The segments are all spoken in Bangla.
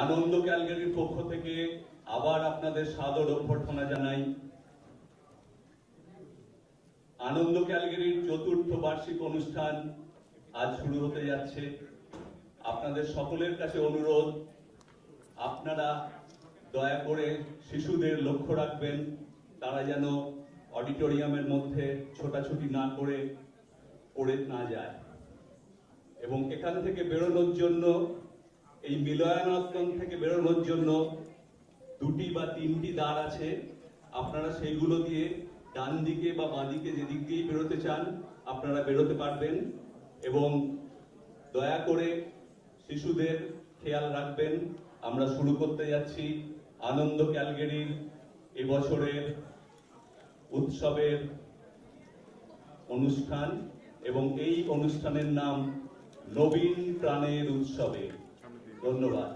আনন্দ ক্যালগারির পক্ষ থেকে আবার আপনাদের সাদর অভ্যর্থনা জানাই। আনন্দ ক্যালগারির চতুর্থ বার্ষিক অনুষ্ঠান আজ শুরু হতে যাচ্ছে। আপনাদের সকলের কাছে অনুরোধ, আপনারা দয়া করে শিশুদের লক্ষ্য রাখবেন, তারা যেন অডিটোরিয়ামের মধ্যে ছোটাছুটি না করে পড়ে না যায়। এবং এখান থেকে বেরোনোর জন্য, এই মিলনায়তন থেকে বেরোনোর জন্য দুটি বা তিনটি দ্বার আছে। আপনারা সেইগুলো দিয়ে ডান দিকে বা বাঁ দিকে যেদিক দিয়েই বেরোতে চান আপনারা বেরোতে পারবেন। এবং দয়া করে শিশুদের খেয়াল রাখবেন। আমরা শুরু করতে যাচ্ছি আনন্দ ক্যালগারির এবছরের উৎসবের অনুষ্ঠান, এবং এই অনুষ্ঠানের নাম নবীন প্রাণের উৎসবে। ধন্যবাদ।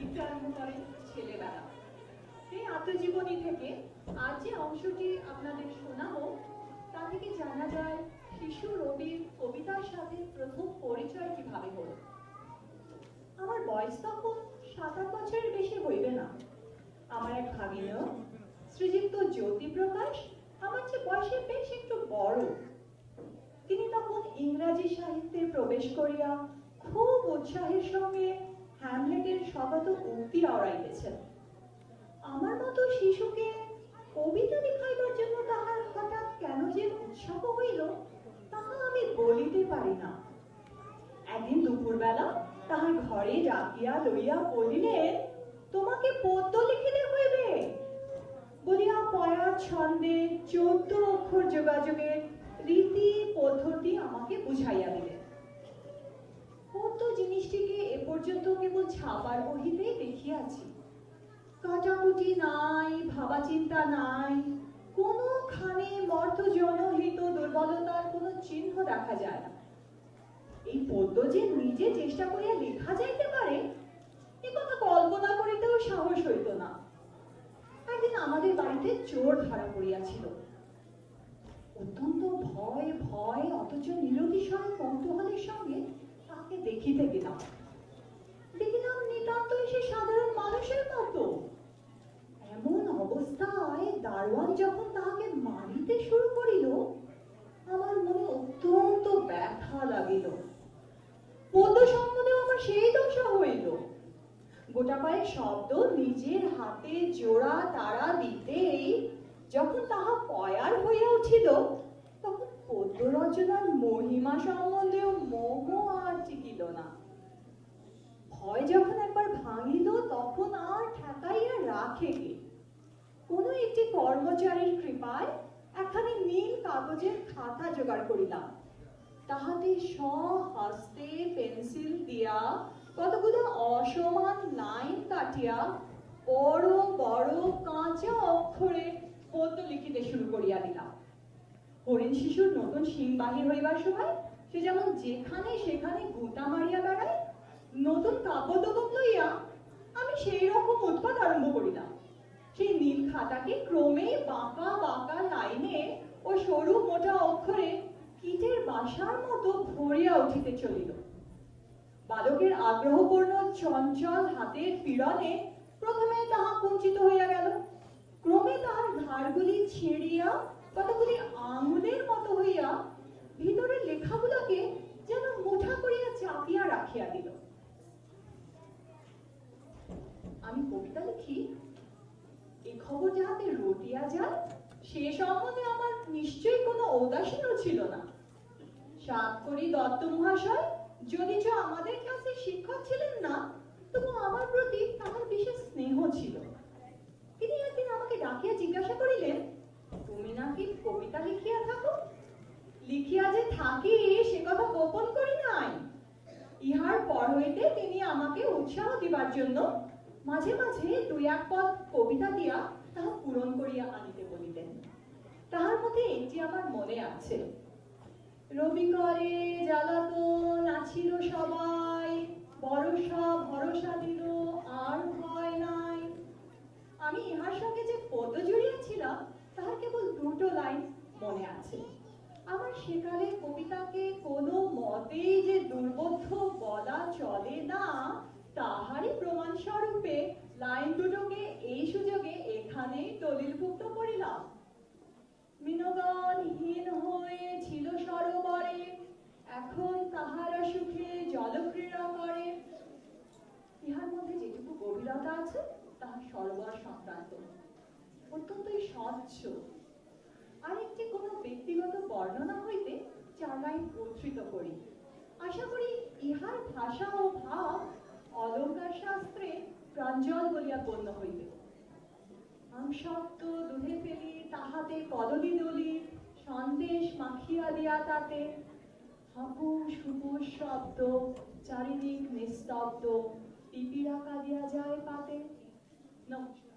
লিখতে আরম্ভ করেন ছেলেবেলা। এই আত্মজীবনী থেকে আজ যে অংশটি আপনাদের শোনাবো তা থেকে জানা যায় শিশু রবির কবিতার সাথে প্রথম পরিচয় কিভাবে হলো। আমার বয়স তখন 7-8 বছরের বেশি হইবে না। আমার এক ভাগিনেয় শ্রীযুক্ত জ্যোতিপ্রকাশ আমার চেয়ে বয়সে বেশ একটু বড়। তিনি তখন ইংরাজি সাহিত্যে প্রবেশ করিয়া খুব উৎসাহের সঙ্গে হ্যামলেটের স্বগত উক্তি আওড়াইতেছেন। আমার মতো শিশুকে কবিতা লিখাইবার জন্য তাহার হঠাৎ কেন যে উৎসাহ হইল তাহা আমি বলিতে পারি না। একদিন দুপুরবেলা তাহার ঘরে ডাকিয়া লইয়া বলিলেন, তোমাকে পদ্য লিখিতে হইবে বলিয়া পয়ার ছন্দে 14 অক্ষর যোগাযোগের রীতি পদ্ধতি আমাকে বুঝাইয়া দিলেন। পদ্য জিনিসটিকে এ পর্যন্ত কেবল ছাপার বহিতেই দেখিয়াছি। কাটাকুটি নাই, ভাবা চিন্তা নাই, কোনোখানে মর্ত জনহিত দুর্বলতার কোনো চিহ্ন দেখা যায় না। এই পদ্য যে নিজে চেষ্টা করিয়া লেখা যাইতে পারে এ কথা কল্পনা করিতেও সাহস হইত না। একদিন আমাদের বাড়িতে চোর ধরা পড়িয়াছিল। অত্যন্ত ভয় ভয় অথচ নিরতিশয় কৌতূহলের সঙ্গে তাকে দেখিতে গেলাম। দেখিলাম নিতান্ত সে সাধারণ মানুষের মতো। এমন অবস্থায় দারোয়ান যখন তাহাকে মারিতে শুরু করিল আমার মনে অত্যন্ত ব্যথা লাগিল। পদ্য সম্বন্ধে আমার সেই দশা হইল। গোটা কয়েক শব্দ নিজের হাতে জোড়া তারা দিতেই যখন তাহা পয়ার হইয়া উঠিল তখন পদ্য রচনার মহিমা সম্বন্ধেও মোহ আর টিকিল না। ভয় যখন একবার ভাঙিল তখন আর ঠেকাইয়া রাখে কে। কোন একটি কর্মচারীর কৃপায় একখানি নীল কাগজের খাতা জোগাড় করিলাম। তাহাতে স্বহস্তে পেন্সিল দিয়া কতগুলো অসমান লাইন কাটিয়া বড় বড় কাঁচা অক্ষরে পদ্য লিখিতে শুরু করিয়া দিলাম। হরিণ শিশুর নতুন শিং বাহির হইবার সময় সে যেমন যেখানে সেখানে গুঁতা মারিয়া বেড়ায়, নতুন কাপড় লইয়া আমি সেই রকম উৎপাত আরম্ভ করিলাম। সেই নীল খাতাকে ক্রমে বাঁকা বাঁকা লাইনে ও সরু মোটা অক্ষরে কীটের বাসার মতো ভরিয়া উঠিতে চলিল। বালকের আগ্রহপূর্ণ চঞ্চল হাতের পীড়নে প্রথমে তাহা কুঞ্চিত হইয়া গেল, ক্রমে তাহার ধারগুলি ছেড়িয়া কতগুলি আঙুলের মতো হইয়া ভিতরের লেখাগুলোকে যেন মুঠা করিয়া চাপিয়া রাখিয়া দিল। আমি কবিতা লিখি এই খবর যাহাতে রটিয়া যায় সে সম্বন্ধে আমার নিশ্চয়ই কোনো ঔদাসীন্য ছিল না। সাতকড়ি দত্ত মহাশয় যদিচ আমাদের ক্লাসে শিক্ষক ছিলেন না তবু আমার প্রতি তাহার বিশেষ স্নেহ ছিল। তিনি একদিন আমাকে ডাকিয়া জিজ্ঞাসা করিলেন, তুমি নাকি কবিতা লিখিয়া থাকো? লিখিয়া যে থাকি সে কথা গোপন করি নাই। ইহার পর হইতে তিনি আমাকে উৎসাহ দিবার জন্য মাঝে মাঝে 2-1 পদ কবিতা দিয়া তাহা পূরণ করিয়া আনিতে বলিতেন। তাহার মধ্যে একটি আমার মনে আছে, রবি করে জ্বালাতন আছিল সবাই, বরষা ভরসা দিল আর ভয় নাই। আমি ইহার সঙ্গে যে পদ্য জড়িয়েছিলাম তাহার কেবল 2টো লাইন মনে আছে। আমার সেকালে কবিতাকে কোনো মতেই যে দুর্বোধ্য বলা চলে না তাহারই প্রমাণ স্বরূপে লাইন 2টোকে এই সুযোগে এখানেই দলিলভুক্ত করিলাম। মৃণগণ হীন হয়েছিল সরোবরে, এখন তাহারা সুখে জলক্রীড়া করে। ইহার মধ্যে যেটুকু গভীরতা আছে তাহা সরোবর সংক্রান্ত, অত্যন্তই স্বচ্ছ। আরেকটি কোনো ব্যক্তিগত বর্ণনা হইতে 4 লাইন উদ্ধৃত করি। আশা করি ইহার ভাষা ও ভাব অলঙ্কার শাস্ত্রে প্রাঞ্জল বলিয়া গণ্য হইবে। আমসত্ব দুধে ফেলি তাহাতে কদলি দলি, সন্দেশ মাখিয়া দিয়া তাতে, হাপুস হুপুস শব্দ চারিদিক নিস্তব্ধ, পিপিরা কাঁদিয়া যায় পাতে। নমস্কার।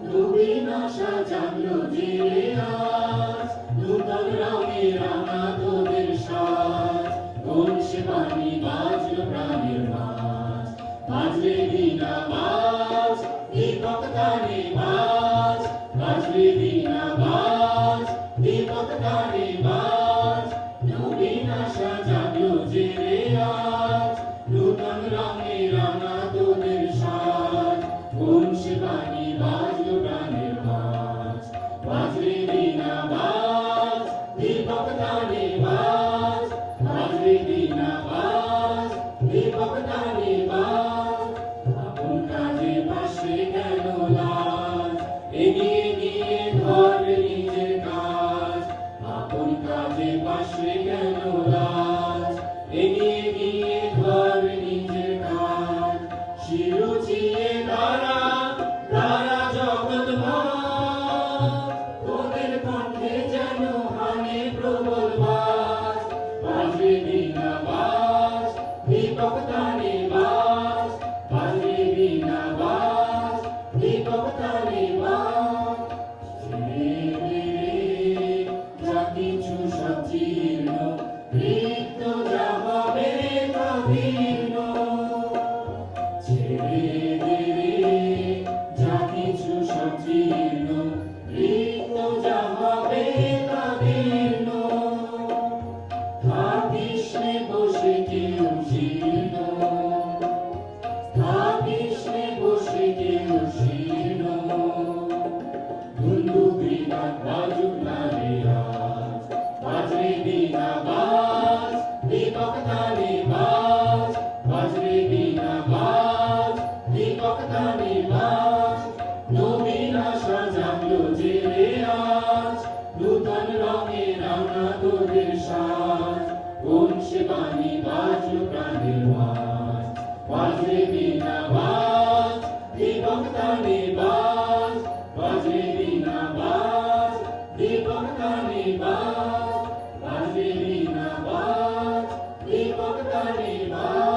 নবীন আশা জাগলো যে আজ, নূতন রঙে রাঙা তোদের সাজ, বংশে বাণী বাজলো প্রাণের মাঝ, বাজলে বীণা বাজ, দীপক তারে বাজ, বাজলে বীণা বাজ, দীপক তারে বাজ, নবীন আশা জাগলো যে আজ, নূতন রঙে রাঙা তোদের সাজ, বংশে বাণী বাজলো প্রাণের মাঝ, বাজলে বীণা বাজ, দীপক তারে বাজ, বাজলে বীণা বাজ, দীপক তারে বাজ, আপন কাজে পাশে কেন লাজ, এগিয়ে গিয়ে ধর নিজের কাজ, আপন কাজে পাশে কেন লাজ, এগিয়ে গিয়ে ধর নিজের কাজ, শিরুচিয়ে তারা তারা জগৎ তোদের তোদের সাজ কোন সে বাণী বাজলো প্রাণের মাঝ বাজে বিনা বাজ দীপক টানে বাজ বাজে বিনা বাজ দীপক টানে বাজ বাজে বিনা বাজ দীপক টানে বাজ।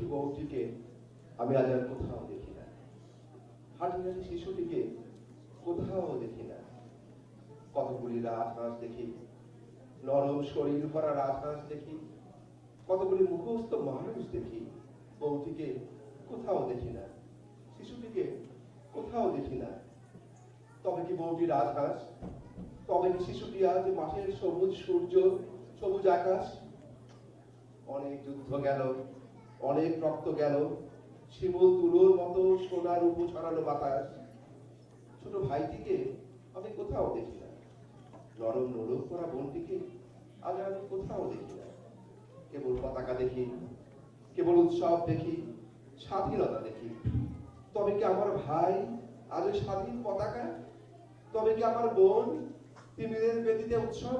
বউটিকে আমি আজ আর কোথাও দেখি না। হাঁটি শিশুটিকে কোথাও দেখি না। কতগুলি রাজহাঁস দেখি, নরম শরীর ভরা রাজহাঁস দেখি, কতগুলি মুখস্থ মানুষ দেখি, বউটিকে কোথাও দেখি না, শিশুটিকে কোথাও দেখি না। তবে কি বউটি রাজহাঁস? তবে কি শিশুটি আজ মাঠের সবুজ সূর্য, সবুজ আকাশ? অনেক যুদ্ধ গেল, অনেক রক্ত গেল, শিমুল তুলোর মতো সোনার উপর ছড়ানো বাতাস। ছোট ভাইটিকে আমি কোথাও দেখি না। নরম নরম করা বোনটিকে আজ আমি কোথাও দেখি না। কেবল পতাকা দেখি, কেবল উৎসব দেখি, স্বাধীনতা দেখি। তবে কি আমার ভাই আজ ওই স্বাধীন পতাকা? তবে কি আমার বোন তিমিরের বেদিতে উৎসব?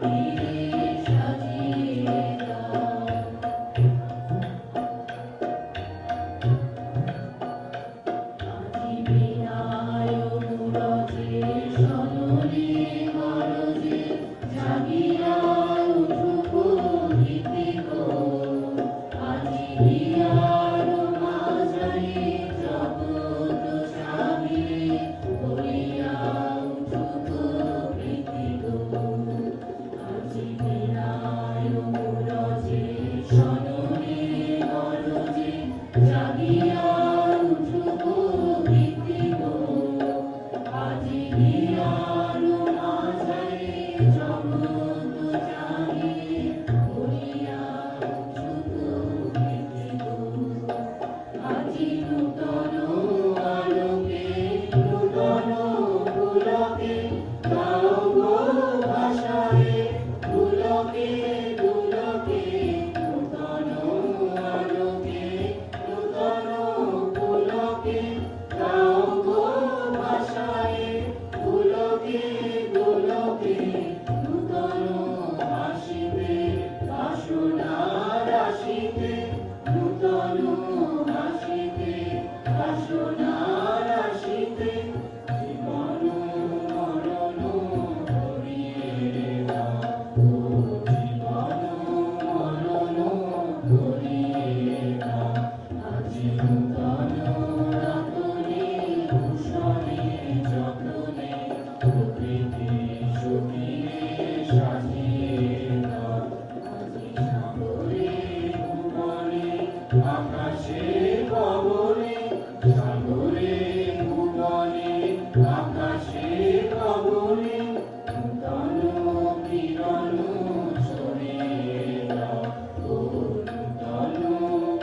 তীরে সাজিয়ে দাও। আজি বিনায় মুরজে সনরে গরজে জাগিয়া উঠুক গীতিক। আজি হিয়ার মাঝারে জগৎ সাবিরে করিয়া উঠুক গীতিক। আজি বিনায় মুরজে সনরে গরজে জাগিয়া উঠুক গীতিক। আজি হিয়ার মাঝারে জগৎ সাবিরে করিয়া উঠুক গীতিক। আজি নূতন আলোকে নূতন পুলকে গাও গো ভাষায় পুলকে পুলকে। নূতন আলোকে নূতন পুলকে গাও গো ভাষায় পুলকে পুলকে। নূতন হাসিতে বাসনা রাশিতে নূতন হাসিতে বাসনা রাশিতে জীবন মরণ ভরিয়ে দাও। জীবন মরণ ভরিয়ে দাও। আজি নূতন রাতনে ভূষণে যত্নে প্রকৃতি সতীরে সাজিয়ে দাও। আজি সাগরে ভুবনে আকাশে পবনে সাগরে ভুবনে আকাশে পবনে নূতন কিরণ ছড়িয়ে দাও। ও নূতন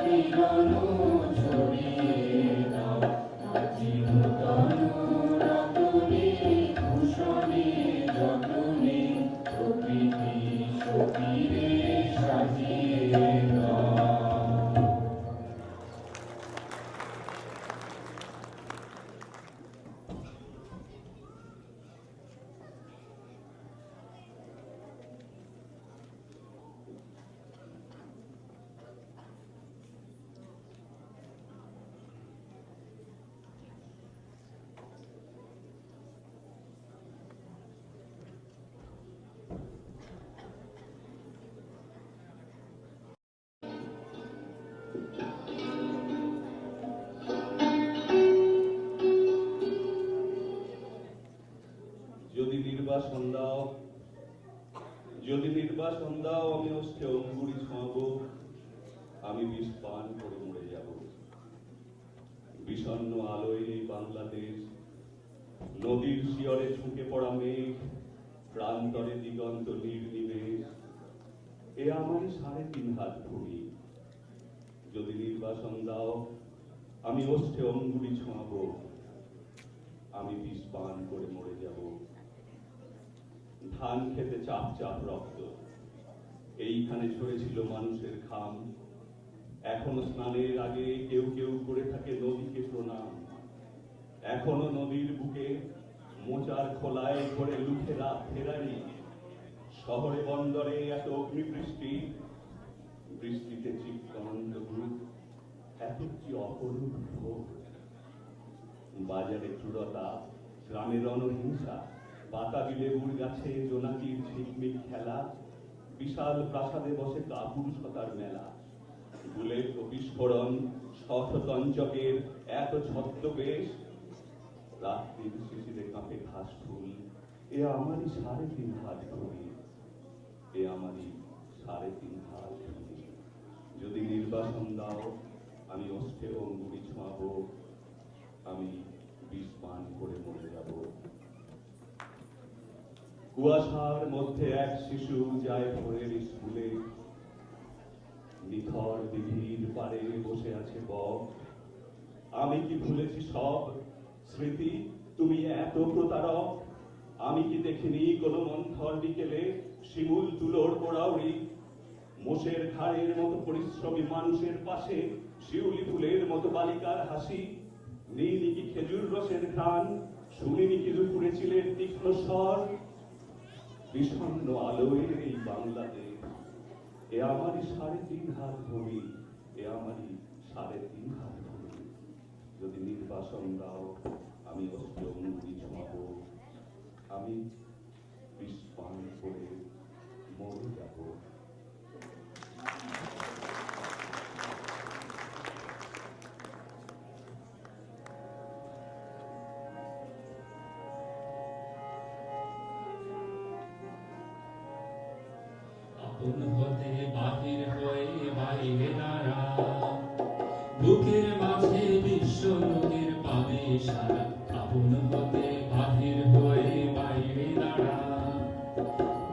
কিরণ ছড়িয়ে দাও। আজি নূতন রতনে ভূষণে যত্নে প্রকৃতি সতীরে সাজিয়ে দাও। যদি নির্বাসন দাও, যদি নির্বাসন দাও, আমি অষ্টে অঙ্গুরি ছোঁয়াবো, আমি বিষ পান করে মরে যাব। বিষণ্ণ আলোয় এই বাংলাদেশ, নদীর শিয়রে ঝুঁকে পড়া মেঘ, প্রান্তরে দিগন্ত নির্নিমেষ, এ আমারই ৩.৫ হাত ভূমি। যদি নির্বাসন দাও, আমি অষ্টে অঙ্গুরি ছোঁয়াবো, আমি বিষ পান করে মরে যাব। ধান খেতে চাপ চাপ রক্ত, এইখানে ঝরেছিল মানুষের ঘাম। এখনো স্নানের আগে কেউ কেউ করে থাকে নদীকে প্রণাম। এখনো নদীর বুকে মোচার খোলায় করে লুঠেরা ফেরারি। শহরে বন্দরে এত অগ্নিবৃষ্টি, বৃষ্টিতে চিত্তানন্দ গ্রুপ, এত কি অপরূপ ভোগ। বাজারে ক্রূরতা, গ্রামে রণহিংসা, বাতাবি লেবুর গাছে জোনাকির ঝিকমিক খেলা, বিশাল প্রাসাদে বসে কাপুরুষতার মেলা। বুলেট ও বিস্ফোরণ, শততঞ্চকের এত ছদ্মবেশ, রাত্রির শিশিরে কাঁপে ঘাস ফুল, এ আমারই ৩.৫ হাত ভূমি, এ আমারই ৩.৫ হাত ভূমি। যদি নির্বাসন দাও, আমি অষ্টে অঙ্গুরি ছোঁয়াবো, আমি বিষ পান করে মরে যাব। কুয়াশার মধ্যে এক শিশু যায় ভোরের স্কুলে, নিথর দিঘির পাড়ে বসে আছে বক। আমি কি ভুলেছি সব স্মৃতি, তুমি এত প্রতারক। আমি কি দেখিনি কোনো মন্থর বিকেলে শিমুল তুলোর পোড়াউড়ি, মোষের ঘাড়ের মতো পরিশ্রমী মানুষের পাশে শিউলি ফুলের মতো বালিকার হাসি। নিইনি কি খেজুর রসের ঘ্রাণ, শুনিনি কি দুপুরে চিলের তীক্ষ্ণ স্বর। বিষণ্ণ আলোয়ের এই বাংলাদেশ, এ আমারই ৩.৫ হাত ভূমি, এ আমারই ৩.৫ হাত ভূমি। যদি নির্বাসন দাও আমি অস্ত্র অঙ্গুলি ছোঁয়াবো, আমি বিষ পান করে মরে যাব। আপন হতে বাহির হয়ে বাইরে দাঁড়া, বুকের মাঝে বিশ্ব লোকের পাবে সারা। আপন হতে বাহির হয়ে বাইরে দাঁড়া,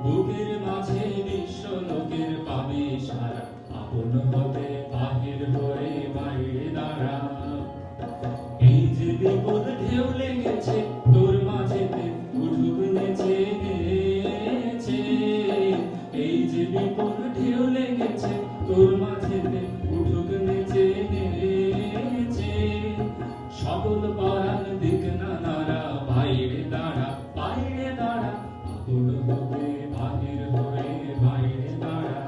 বুকের মাঝে বিশ্ব লোকের পাবে সারা। আপন হতে বাহির হয়ে বাইরে দাঁড়া। এই যে বিপদ ঢেউ লেগেছে তোর মাঝেতে, উঠুক নেচে নেচে। এই যে বিপদ ঢেউ লেগেছে তোর মাঝেতে, উঠুক নেচে নেচে। সকল পরাণ দিক না নাড়া, বাইরে দাঁড়া বাইরে দাঁড়া। আপন হতে বাহির হয়ে বাইরে দাঁড়া,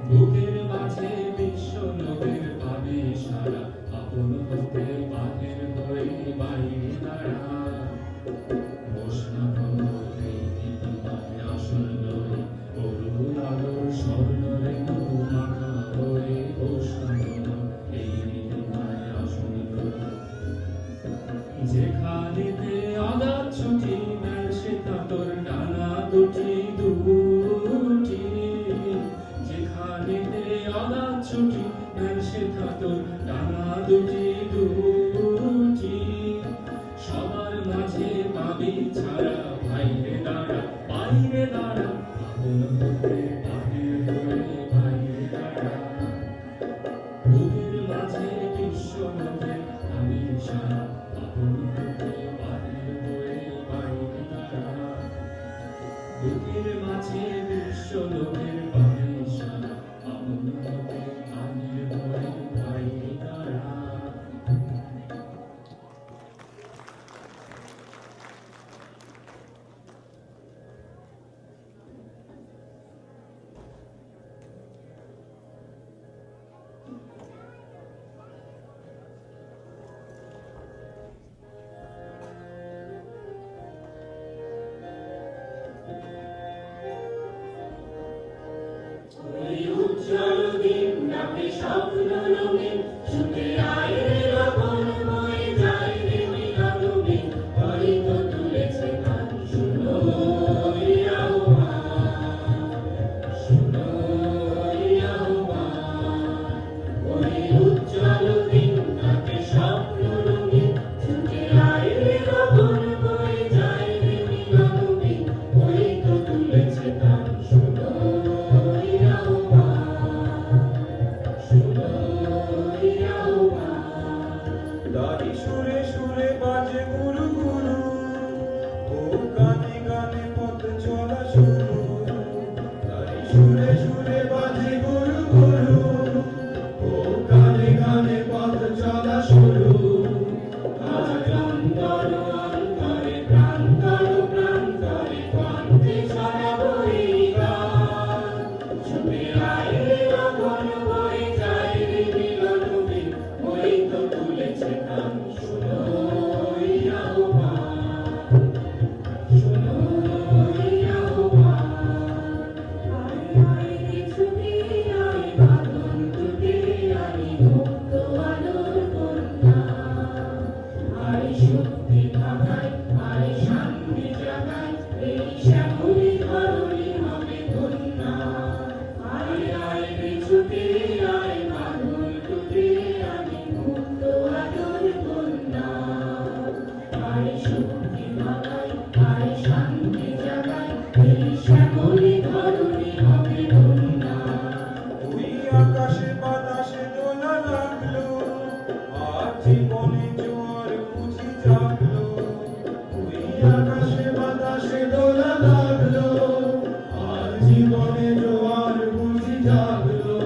বুকের মাঝে বিশ্ব লোকের পাবে সারা। আপন হতে বাহির হয়ে বাইরে দাঁড়া। আসন লয়ে অরুণ আলোর স্বর্ণ রেণু মাখা হয়ে এই নীলিমায় আসন লয়ে। যেখানেতে আগাত ছুটি মেল সেটা তোর ডানা দুটি দুটি। যেখানেতে আগাত ছুটি মেল সেটা তোর ডানা দুটি দুটি। সবার মাঝে পাবি ছাড়া, বাইরে দাঁড়া বাইরে দাঁড়া। আপন হতে বাহির হয়ে বাইরে দাঁড়া, বুকের মাঝে বিশ্ব লোকের আমি সারা। আপন হতে বাহির হয়ে বাইরে দাঁড়া, বুকের মাঝে বিশ্ব লোকের পাবে সারা। আপন হতে বাহির হয়ে বাইরে দাঁড়া। ওই উজ্জ্বল দিন রাতে স্বপ্ন রঙিন, ছুটে আয় রে রবন বয়ে যায় রে মিলনবিন। হরিত তুলেছে গান, শুনো এই আহ্বান, শুনো এই আহ্বান। ওই উজ্জ্বল দিন রাতে স্বপ্ন রঙিন, ছুটে আয় রে রবন বয়ে যায় রে মিলনবিন। হরিত তুলেছে গান, শুনো এই আহ্বান, শুনো এই আহ্বান। দাড়ি সুরে সুরে বাজে গুরু গুরু, ও গানে গানে পথ চলা শুরু। দাড়ি সুরে সুরে বাজে গুরু গুরু, ও গানে গানে পথ চলা শুরু। আজ অন্তর অন্তরে প্রান্তর প্রান্তরে কণ্ঠে ছড়াবো এই গান। ছুটে আয় রে গগন বয়ে যায় রে মিলনবিন। ওই তো তুলেছে গান, শুনো এই আহ্বান, শুনো এই আহ্বান। আয় আয় রে ছুটে আয় বাঁধন টুটে আয় মুক্ত আলোর কন্যা। আয় শক্তি ভাগায় আয় শান্তি জাগায়, এই শ্যামলী ধরণী হবে ধন্যা। আয় আয় রে ছুটে আয় বাঁধন টুটে আয় মুক্ত আলোর কন্যা। আয় শক্তি ভাগায় আয় শান্তি জাগায়, এই শ্যামলী ধরণী হবে ধন্যা। ওই আকাশে বাতাসে দোলা লাগলো, আর জীবনে জোয়ার বুঝি জাগলো। ওই আকাশে বাতাসে দোলা লাগলো, আর জীবনে জোয়ার বুঝি জাগলো।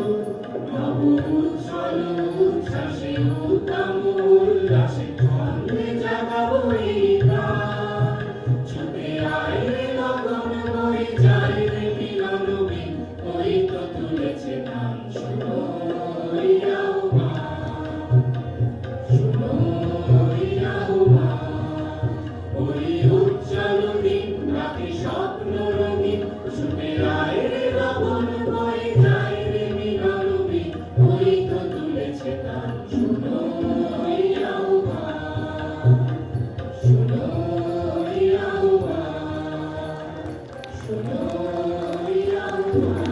নব উজ্জ্বল উচ্ছ্বাসে উদ্দাম উল্লাসে ছন্দে জাগাবো এই গান। ছুটে আয় রে গগন যায় রে লবণ বয়ে যায় রে মিলনবি ওই তো তুলেছে গান শুনো এই আহ্বান শুনো এই আহ্বান শুনো এই আহ্বান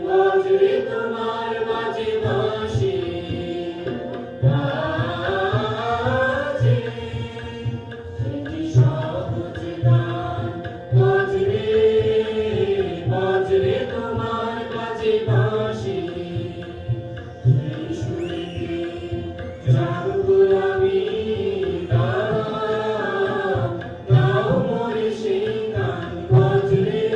বাজরে তোমার বাজে বাঁশি বাজে সেটি সহজ গান বাজরে তোমার বাজে বাঁশি সেই সুরে জাগবো আমি দাও মোরে সেই গান বাজরে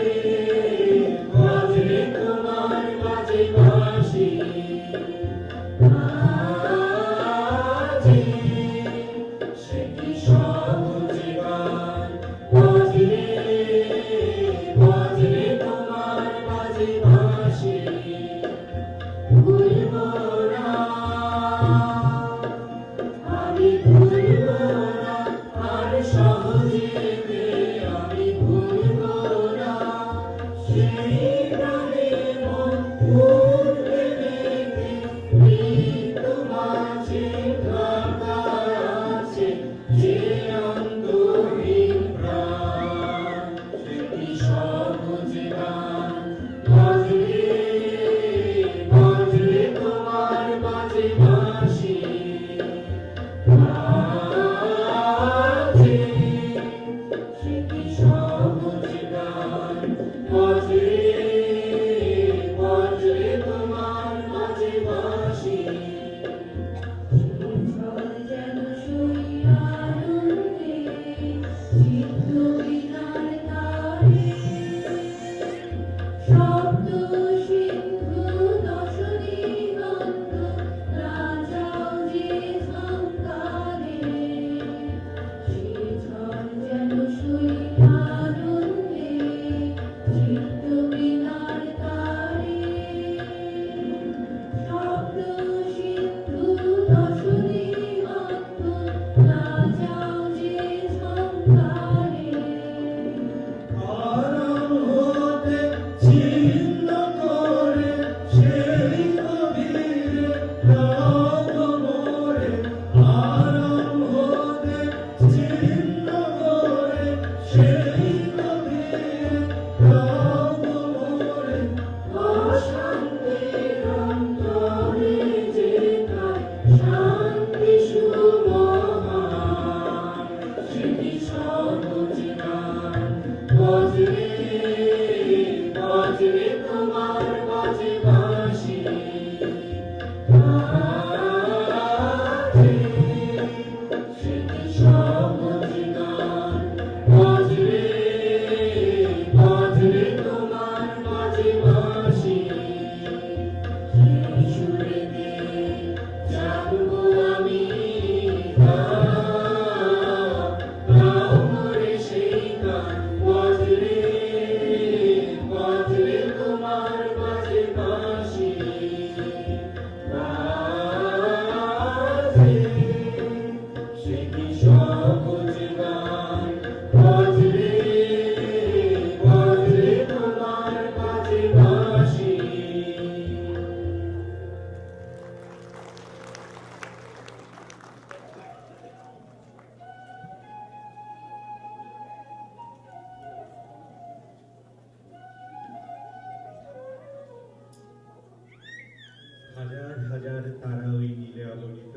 হাজার তারা ওই নীলে অগণিত,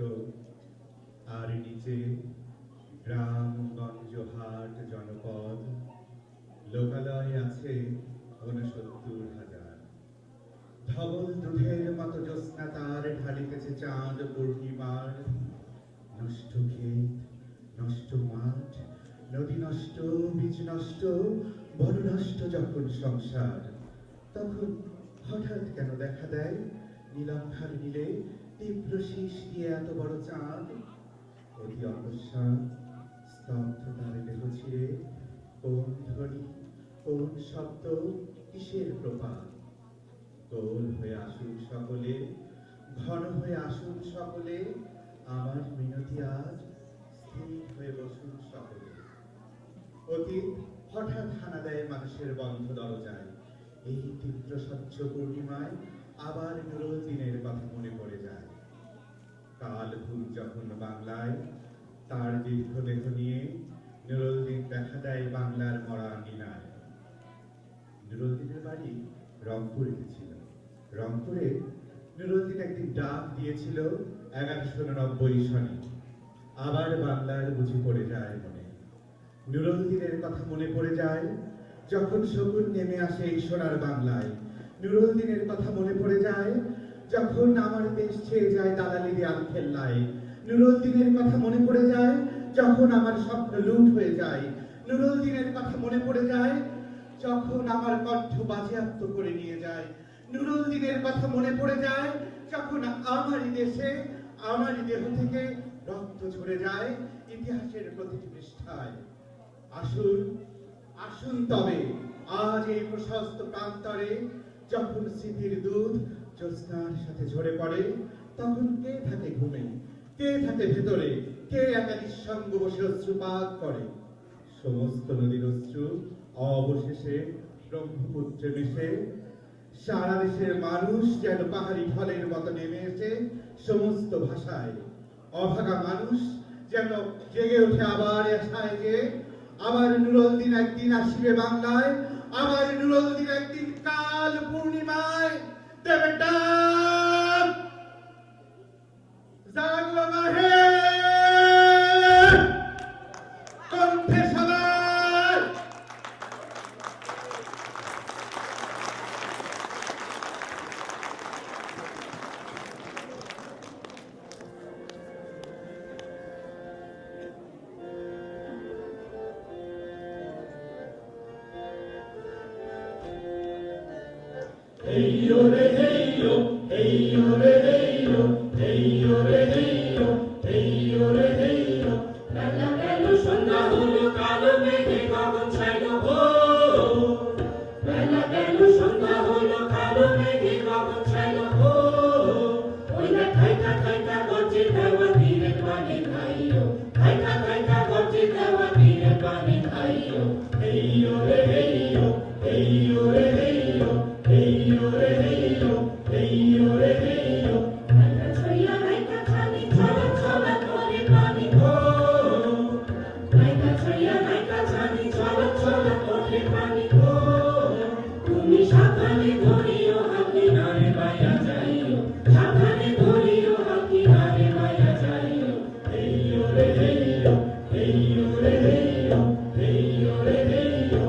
আর নিচে গ্রাম গঞ্জ হাট জনপদ, লোকালয় আছে ৬৯,০০০। ধবল দুধের মতো জ্যোৎস্না তার ঢালিতেছে চাঁদ পূর্ণিমার। নষ্ট ক্ষেত, নষ্ট মাঠ, নদী নষ্ট, বীজ নষ্ট, বড় নষ্ট যখন সংসার, তখন হঠাৎ কেন দেখা দেয় নীলাম্বার নীলে তীব্র শীষ দিয়ে এত বড় চাঁদ? অতি অকস্মাৎ স্তব্ধ তার দেহ ছিঁড়ে কোন ধ্বনি, কোন শব্দ, কিসের প্রপাত? গোল হয়ে আসুন সকলে, ঘন হয়ে আসুন সকলে, আমার মিনতি আজ স্থির হয়ে বসুন সকলে। অতীত হঠাৎ হানা দেয় মানুষের বন্ধ দরজায়। এই তীব্র স্বচ্ছ পূর্ণিমায় আবার নুরুল দিনের কথা মনে পড়ে যায়। কাল ভোর যখন বাংলায় তার দীর্ঘ দেহ নিয়ে নুরুল দিন দেখা দেয় বাংলার মরা আঙিনায়। নুরুল দিনের বাড়ি রংপুরে ছিল। রংপুরে নুরুল দিন একদিন ডাক দিয়েছিল ১১৯৯ সনে। আবার বাংলার বুঝি পড়ে যায় মনে। নুরুল দিনের কথা মনে পড়ে যায় যখন শকুন নেমে আসে এই সোনার বাংলায়। নুরুল দিনের কথা মনে পড়ে যায় যখন আমার দেশ ছেয়ে যায় দালালির আলখেল্লায়। নুরুল দিনের কথা মনে পড়ে যায় যখন আমার স্বপ্ন লুট হয়ে যায়। নুরুল দিনের কথা মনে পড়ে যায় যখন আমার কণ্ঠ বাজেয়াপ্ত করে নিয়ে যায়। নুরুল দিনের কথা মনে পড়ে যায় যখন আমারই দেশে, আমারই দেহ থেকে রক্ত ঝরে যায় ইতিহাসের প্রতিটি পৃষ্ঠায়। আসুন, আসুন তবে আজ এই প্রশস্ত প্রান্তরে, যখন স্মৃতির দুধ জ্যোৎস্নার সাথে ঝরে পড়ে, তখন কে থাকে ঘুমে, কে থাকে ভেতরে, কে একা নিঃসঙ্গ বসে অশ্রুপাত করে? সমস্ত নদীর অশ্রু অবশেষে ব্রহ্মপুত্রে মিশে সারা দেশের মানুষ যেন পাহাড়ি ঢলের মতো নেমে এসে সমস্ত ভাষায়। অভাগা মানুষ যেন জেগে ওঠে আবার আশায় যে আবার নুরুল দিন একদিন আসিবে বাংলায়, আবার নুরুল দিন একদিন কাল পূর্ণিমায় দেবে ডাক। জাগো মাহে কণ্ঠে সবার। হেইয়ো রে হেইয়ো, হেইয়ো রে হেইয়ো, হেইয়ো রে হেইয়ো, হেইয়ো রে হেইয়ো। বেলা গেল সন্ধ্যা হলো কালো মেঘে গগন ছাইলো ভোর। বেলা গেল সন্ধ্যা হলো কালো মেঘে গগন ছাইলো ভোর। ওই না খাইকা খাইকা গর্জে দেওয়া তীরের পানি খাইয়ো, খাইকা খাইকা গর্জে দেওয়া তীরের পানি খাইয়ো। হেইয়ো রে হেইয়ো, হেইয়ো রে হেইয়ো, হেইয়ো রে হেইয়ো, হেইয়ো রে হেইয়ো। নাইকা ছইয়া নাইকা ছানি ছলা ছলা করে পানি গো। নাইকা ছইয়া নাইকা ছানি ছলা ছলা করে পানি গো। তুমি সাবধানে ধরিও হাত কিনারে বাইয়া যাইও, সাবধানে ধরিও হাত কিনারে বাইয়া যাইও। হেইয়ো রে হেইয়ো, হেইয়ো রে হেইয়ো, হেইয়ো রে হেইয়ো।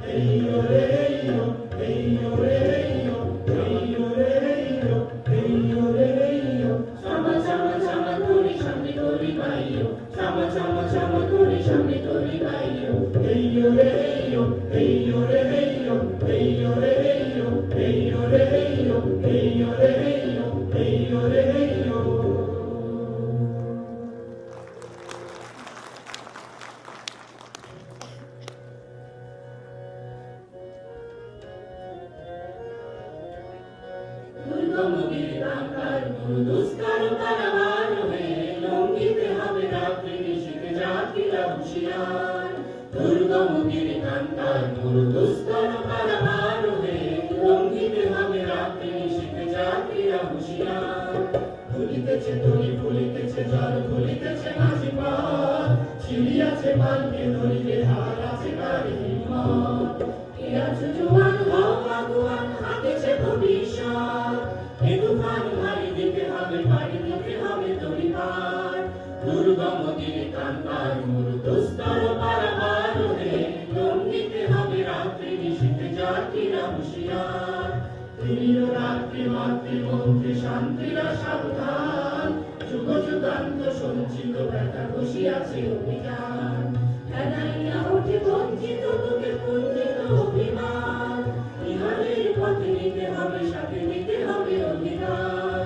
হেইয়ো রে হেইয়ো, হেইয়ো রে হেইয়ো, হেইয়ো রে হেইয়ো, হেইয়ো রে হেইয়ো। চামা চামা চামা করি সামনে করি বাইয়ো, চামা চামা চামা করি সামনে করি বাইয়ো। হেইয়ো রে হেইয়ো, হেইয়ো রে হেইয়ো, হেইয়ো রে হেইয়ো, হেইয়ো রে হেইয়ো, হেইয়ো রে হেইয়ো, হেইয়ো রে হেইয়ো। দুর্গমগির কান্তার দুস্তার পারাবার হয়ে লঙ্ঘিতে হবে রাত্রি নিশীথে যাত্রীরা হুঁশিয়ার। দুর্গমগির কান্তার দুস্তার পারাবার হয়ে লঙ্ঘিতে হবে রাত্রি নিশীথে যাত্রীরা হুঁশিয়ার। ফুলিতেছে তরি ফুলিতেছে জল ফুলিতেছে মাঝি পথ, ছিড়িয়াছে পালকে ধরিতে ধার আছে গাড়ি হিম্মত। কে আছো জোয়ান হও আগুয়ান হাতেছে ভবিষ্যৎ, এ তুফান ভারী দিতে হবে পাড়ি দিতে হবে তরি পার। দুর্গমগির কান্তার দুস্তর পারাবার হয়ে লঙ্ঘিতে হবে রাত্রি নিশীথে যাত্রীরা হুঁশিয়ার। তিনিও রাত্রি মাতৃমন্ত্রী শান্তিরা সাবধান, যুগ যুগান্ত সঞ্চিত ব্যথা বসিয়াছে অভিযান। হেনাইয়া ওঠে বঞ্চিত বুকে পুঞ্জিত অভিমান, ইহাদের পথে নিতে হবে সাথে নিতে হবে অধিকার।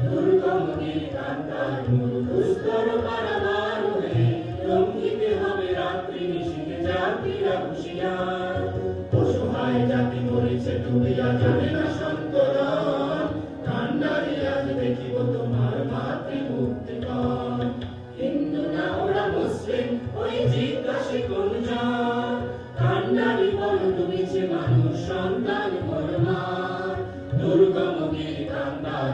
দুর্গমগির কান্তার দুস্তর পারাবার হয়ে লঙ্ঘিতে হবে রাত্রি নিশীথে যাত্রীরা হুঁশিয়ার। অসহায় জাতি মরেছে ডুবিয়া জানে না সন্তরণ, কান্ডারি আজ দেখিব তোমার মাতৃমূর্তিগণ। হিন্দু না ওরা মুসলিম ওই জিজ্ঞাসে কোন জন, কান্ডারি বল ডুবিছে মানুষ সন্তান পরমার। দুর্গমগির কান্তার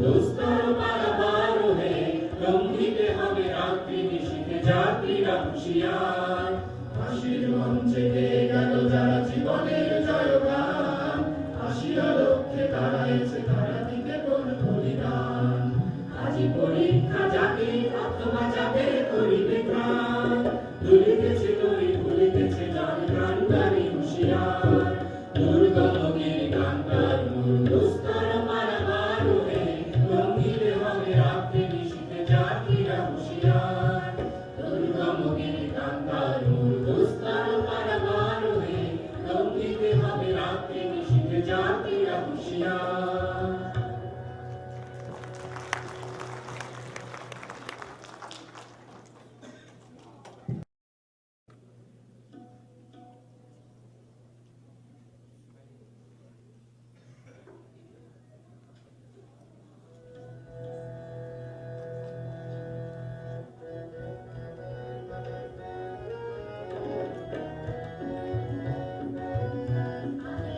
দুস্তর পারাবার হয়ে লঙ্ঘিতে হবে রাত্রি নিশীথে যাত্রীরা হুঁশিয়ার। ফাঁসির মঞ্চে গেয়ে গেল যারা জীবনের জয়গান, আসিয়া লক্ষ্যে দাঁড়াইছে তারা দিতে কোন বলিদান। আজি পরীক্ষা যাকে অথবা যাদের করিবে ত্রাণ, দুলিতেছে তরি ভুলিতেছে জল কান্ডারি হুঁশিয়ার। দুর্গমগির কান্তার দুস্তর পারাবার হয়ে লঙ্ঘিতে হবে রাত্রি নিশীথে যাত্রীরা হুঁশিয়ার। দুর্গমগির কান্তার দুস্তর পারাবার হয়ে লঙ্ঘিতে হবে রাত্রি নিশীথে যাত্রীরা হুঁশিয়ার। আমি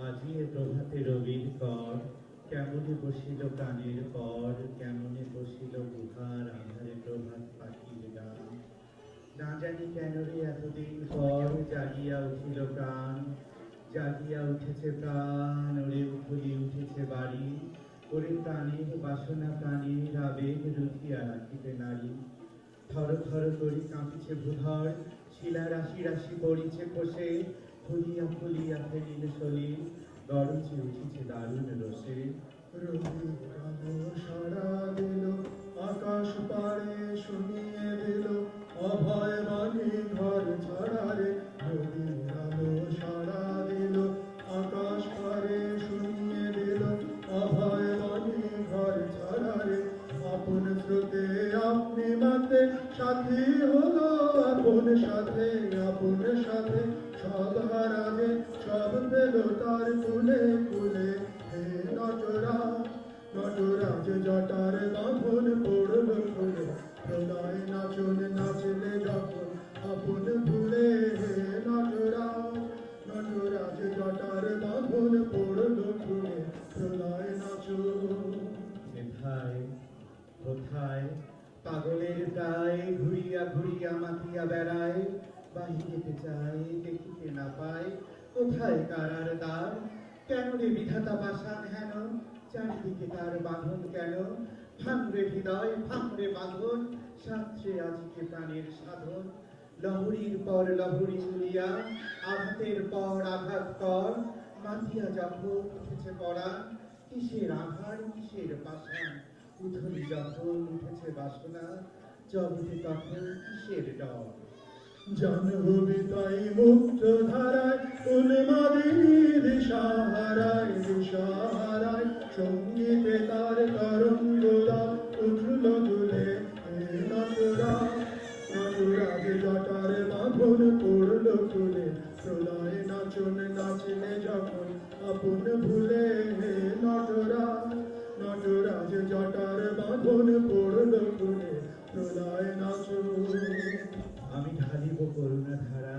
আজি এ প্রভাতে রবির কর, কেমনে বসিল প্রাণের পর, কেমনে বসিল গুহার আধারে প্রভাত পাখির গান। না জানি কেন রে এতদিন পর জাগিয়া উঠিল প্রাণ, জাগিয়া উঠেছে প্রাণ, ওরে উথলি উঠেছে বাড়ি, ওরে প্রাণের বাসনা প্রাণের আবেগ রুধিয়া রাখিতে নারী। থর থর করি কাঁপিছে ভূধর, শিলা রাশি রাশি পড়িছে খসে, ফুলিয়া ফুলিয়া ফেলিল সলিল, গরজে উঠিছে দারুণ রসে। রবি আলো সারা দিল, আকাশ পাড়ে শুনিয়ে দিল, অভয় বাণী ঘর ছাড়া রে। রবি আলো সারা দিল, আকাশ পাড়ে শুনিয়ে দিল, অভয় বাণী ঘর ছাড়া রে। আপন স্রোতে আপনি মাতে সাথী হলো, আপন সাথে সব হারাবে, সব পেল তার কুলে কুলে। হে নটরাজ জটার বাঁধন পড়ল খুলে, প্রলয় নাচন নাচলে যখন আপন ভুলে। হে নটরাজ জটার বাঁধন পড়ল খুলে, প্রলয় নাচন। কোথায় কোথায় পাগলের প্রায় ঘুরিয়া ঘুরিয়া মাতিয়া বেড়ায়, বাহিরেতে চায় দেখিতে না পায়, কোথায় কারার দ্বার। কেন রে বিধাতা পাষাণ হেন, চারিদিকে তার বাঁধন কেন। ভাঙরে হৃদয় ভাঙরে বাঁধন, সাঁতরে আজকে প্রাণের সাধন। লহরীর পর লহরী তুলিয়া, আঘাতের পর আঘাত কর, মাতিয়া যখন উঠেছে পরাণ, কিসের আঘাত কিসের পাষাণ। উথলি যখন উঠেছে বাসনা, জগতে তখন কিসের ডর। জাহ্নবী তাই মুক্ত ধারায়, উন্মাদিনী দিশাহারায় দিশাহারায়, সঙ্গীতে তার তরঙ্গদা উঠল দুলে। হে নটরাজ জটার বাঁধন পড়ল খুলে, প্রলয় নাচন নাচলে যখন আপন ভুলে। হে নটরাজ জটার বাঁধন পড়ল খুলে, প্রলয় নাচন। আমি ঢালিব করুণা ধারা,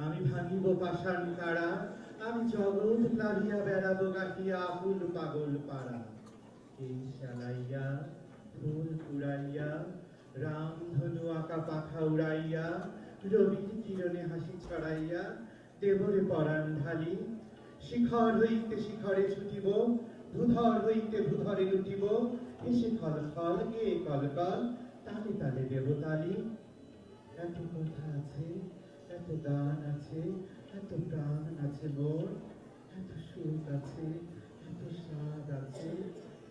আমি ভাঙিব পাষাণ কারা, আমি জগৎ প্লাবিয়া বেড়াবো গাহিয়া আকুল পাগল পাড়া। এই শালাইয়া ফুল কুড়াইয়া, রাম ধনু আঁকা পাখা উড়াইয়া, রবির কিরণে হাসি ছড়াইয়া, দেবরে পরাণ ঢালি। শিখর হইতে শিখরে ছুটিব, ভূধর হইতে ভূধরে লুটিব, এসে খল খল গে কল কল, তালে তালে দেব তালি। এত কথা আছে, এত গান আছে, এত প্রাণ আছে মোর, এত সুখ আছে, এত স্বাদ আছে,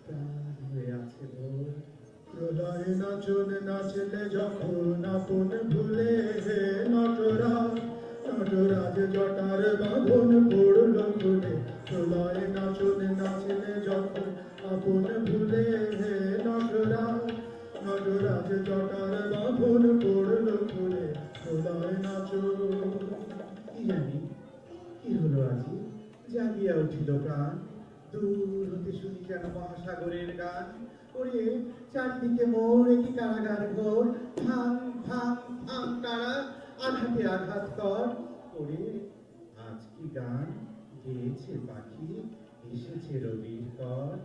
প্রাণ হয়ে আছে মোর। প্রলয় নাচন নাচলে যখন আপন ভুলে। হে নটরাজ জটার বাঁধন পড়ল খুলে, প্রলয় নাচন নাচলে যখন আপন ভুলে। হে নটরাজ জটার বাঁধন পড়ল খুলে, প্রলয় নাচন। কি জানি কি হলো আজি, জাগিয়া উঠিল প্রাণ, দূর হতে শুনি যেন মহাসাগরের গান। ওরে চারিদিকে মোর একই কারাগার ঘোর, ভাঙ ভাঙ ভাঙ তারা, আঘাতে আঘাত কর। ওরে আজ কি গান গেয়েছে পাখি, এসেছে রবির কর।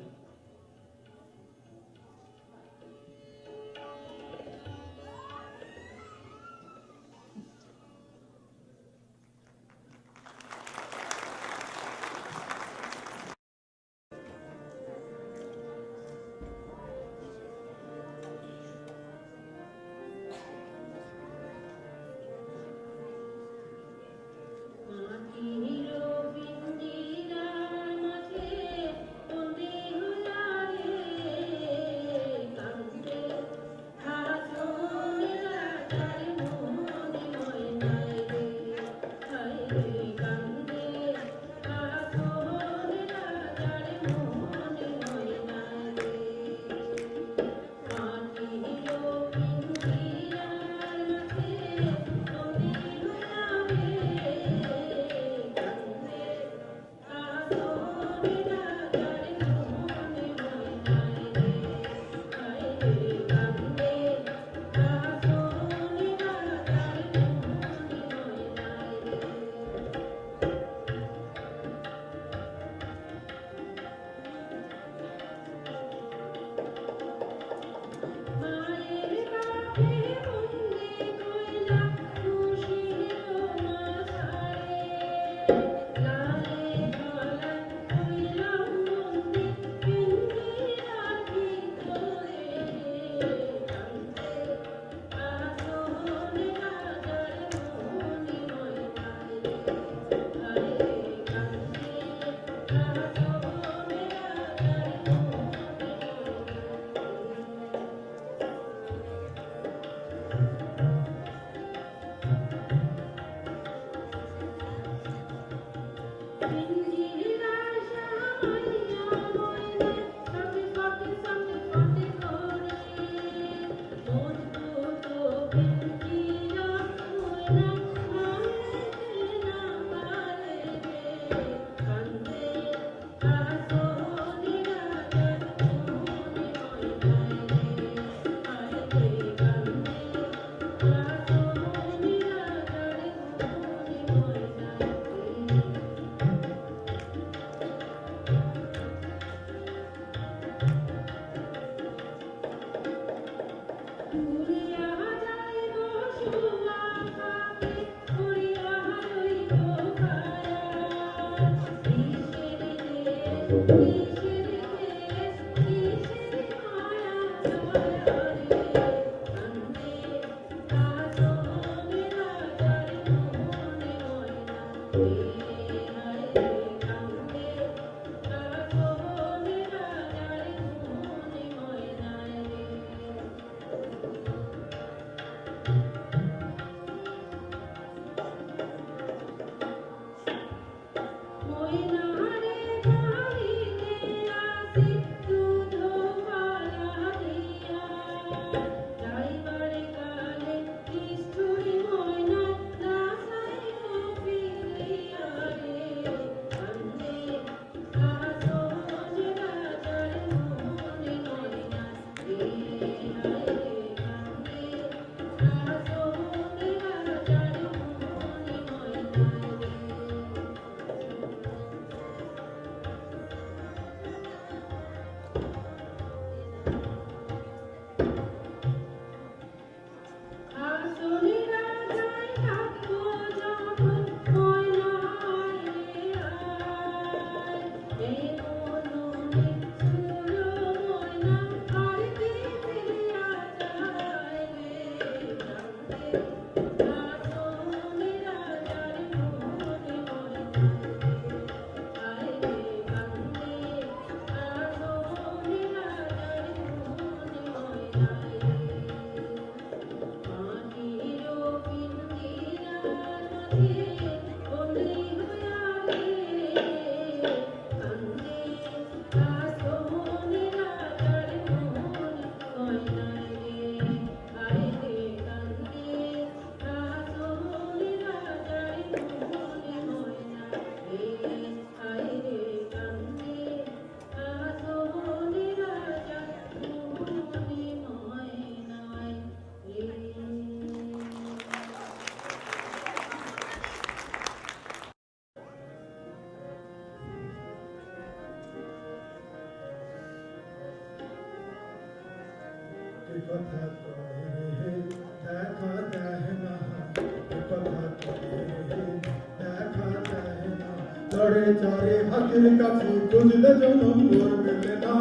চরে চরে হাতের কাছে খুঁজলে জনম ভোর মেলে না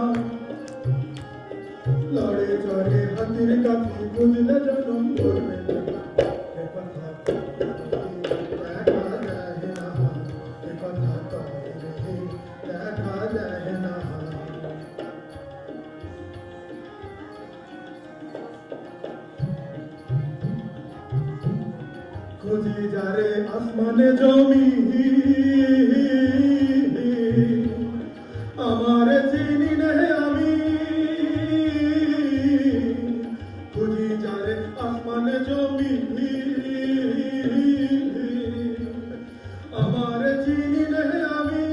লড়ে চরে হাতের কাছে খুঁজলে জনম ভোর মেলে না এ কথা দেখা যায় না এ কথা দেখা যায় না খুঁজি যারে আসমানে জমি আমারে চিনি নে আমি খুঁজি যারে আসমানে জমি আমারে চিনি নে আমি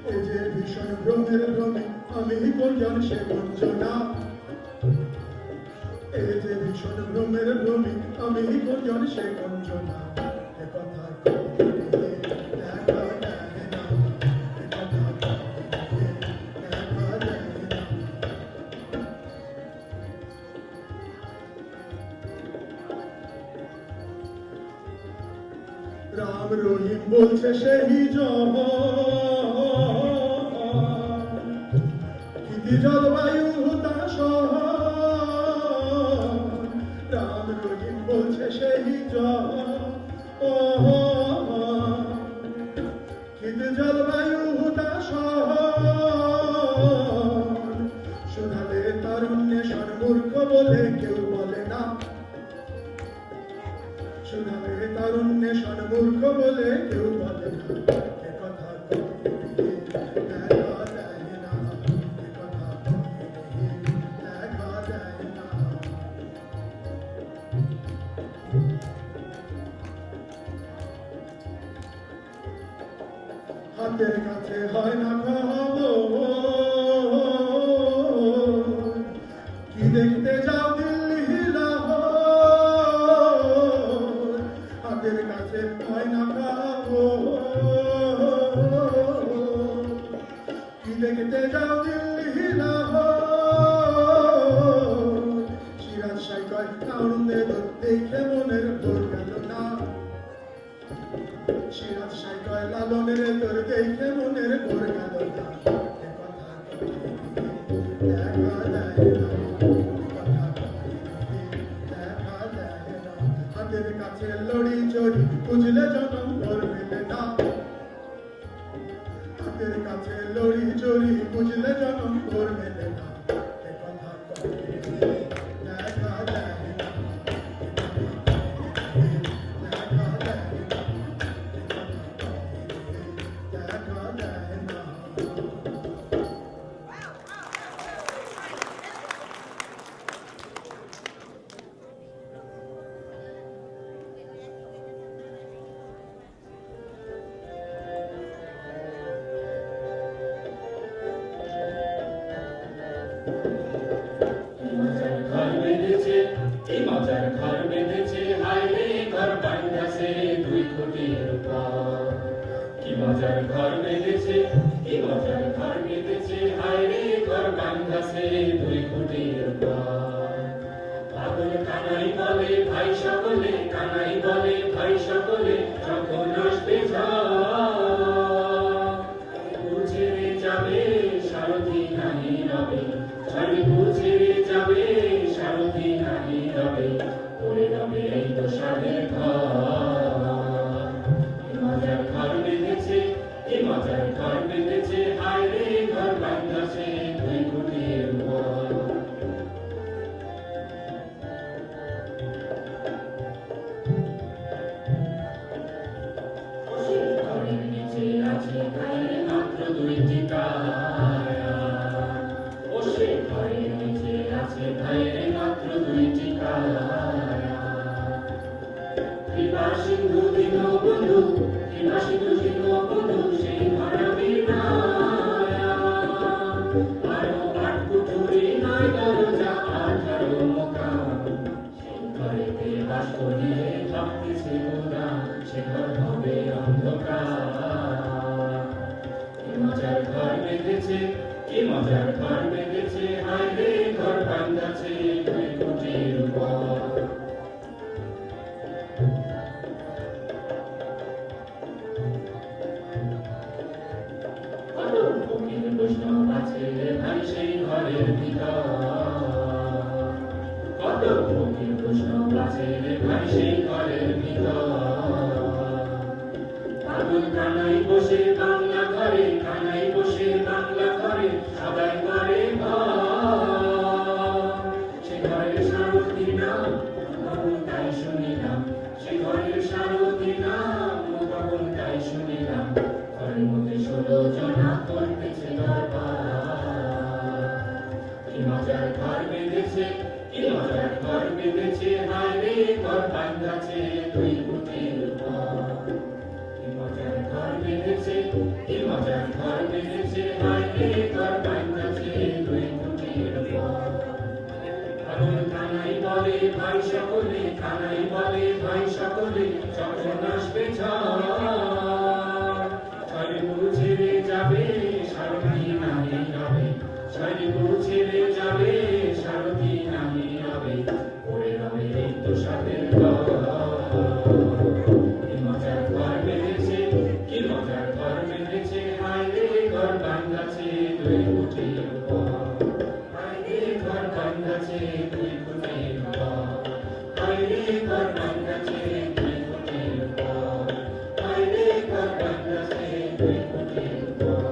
এ যে ভীষণ ভ্রমের ভ্রমে আমি কোন সে বঞ্চনা এই যে ভীষণ ভ্রমের ভ্রমে আমি কোন সে বঞ্চনা এ কথা দেখা যায় না এ কথা দেখা যায় না রাম রহিম বলছে সেই কি জলবায়ু হুতাশ রাম রহিম বলছে সেই কিন্তু জলবায়ু হুতাশ শোনালে তারুণ্যে সন্মূর্খ বলে কেউ বলে না শোনালে তারুণ্যে সন্মূর্খ বলে বলে কেউ বলে না এ কথা দেখা যায় না, এ কথা দেখা যায় না। হাতের কাছে হয় না খবর, কি দেখতে যাও দিল্লি লাহোর, হাতের কাছে হয় না খবর, কি দেখতে যাও দিল্লি লাহোর। সিরাজ শাহ কয় কারণে দেখে মনের ভোর গেল না, সিরাজ শাহ কয় লালনের তোর দেখে মনের ভোর গেল না। এ কথা দেখা যায় না, দেখা যায় না। হাতের কাছে লড়ি চড়ি বুঝলে জনম ভোর মেলে না, হাতের কাছে লড়ি চড়ি বুঝলে জনম ভোর মেলে না। এ কথা দেখা যায় না, দেখা যায় না, দেখা যায় না। মজার ঘর বেঁধেছে, এই মজার ঘর বেঁধেছে, হায় রে ঘর বাঁধাছে দুই খুঁটির উপর। কি মজার ঘর বেঁধেছে, এই মজার ঘর বেঁধেছে, হায় রে ঘর বাঁধাছে দুই খুঁটির উপর। পাগল কানাই বলে ভাই সকলে, কানাই বলে ভাই সকলে, যখন আসবে ঝড় বুঝে যাবে সারথি নাহি রবে, ছড়ি বুঝে যাবে সারথি নাহি রবে, পড়ে রবে এই দোষাদের ঘর। কি মজার ঘর বেঁধেছে, কি মজার ঘর বেঁধেছে, হায় রে ঘর বাঁধাছে দুই খুঁটির উপর। ঘরের নিচে আছে ভাইয়ের মাত্র দুইটি কায়া, ও সে ঘরের নিচে আছে ভাইয়ের মাত্র দুইটি কায়া। কৃপা সিন্ধু দীনবন্ধু, কৃপা সিন্ধু দীনবন্ধু, সেই ভরাবি মায়া। আরো আট কুঠুরি নয় দরজা 18 মোকাম, সেই ঘরেতে বাস করিয়ে ভাবতেছে ওরা সে ঘর হবে অন্ধকার। কি মজার ঘর বেঁধেছে, কি মজার ঘর বেঁধেছে, হায় রে ঘর বাঁধাছে দুই খুঁটির উপর। কত ফকির বৈষ্ণব আছে ভাই সেই ঘরের ভিতর, কত ফকির বৈষ্ণব আছে ভাই সেই ঘরের ভিতর। পাগল কানাই বসে বাংলা ঘরে, কানাই বসে বাংলা ঘরে, সবাই করে ভয়। সে ঘরের সারথি নাম কখন তাই শুনিলাম, সে ঘরের সারথি নাম কখন তাই শুনিলাম, ঘরের মধ্যে 16 জনা করতেছে দরবার। কি মজার ঘর বেঁধেছে, কি মজার ঘর বেঁধেছে, হায় রে ঘর বাঁধাছে দুই খুঁটির উপর। কি মজার ঘর বেঁধেছে, কি মজার ঘর বেঁধেছে, হায় রে ঘর বাঁধাছে দুই খুঁটির উপর। পাগল কানাই বলে ভাই সকলে, কানাই বলে ভাই সকলে, যখন আসবে ঝড় ছড়ি বুঝে যাবে সারথি নাহি রবে, ছড়ি বুঝে যাবে সারথি নাহি রবে, পড়ে রবে এই দোষাদের ঘর। কি মজার ঘর বেঁধেছে, কি মজার ঘর বেঁধেছে, হায় রে ঘর বাঁধাছে দুই খুঁটির উপর। হায় রে ঘর বাঁধাছে দুই খুঁটির উপর, হায় রে ঘর বাঁধাছে দুই খুঁটির উপর, হায় রে ঘর বাঁধাছে দুই খুঁটির উপর।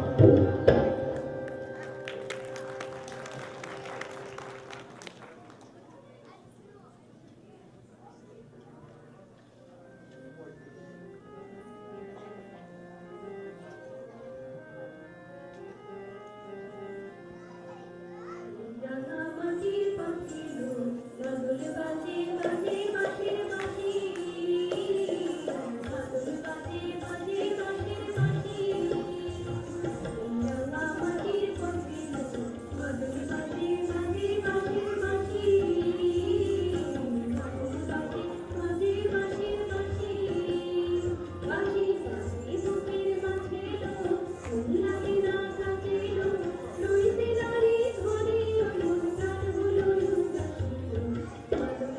বাজে বাজে বাঁশির বাঁশি, বাদল বাজে বাজে বাঁশির বাঁশি, রাঙা মাটির পথে বাদল বাজে বাজে বাঁশির বাঁশি, বাদল বাজে বাজে বাঁশির বাঁশি, বাঁশির বাজে বুকের মাঝে লো, মন লাগে না কাছে লো, লইতে নারী ধরে মন প্রাণ হলো উদাসীন, বাদল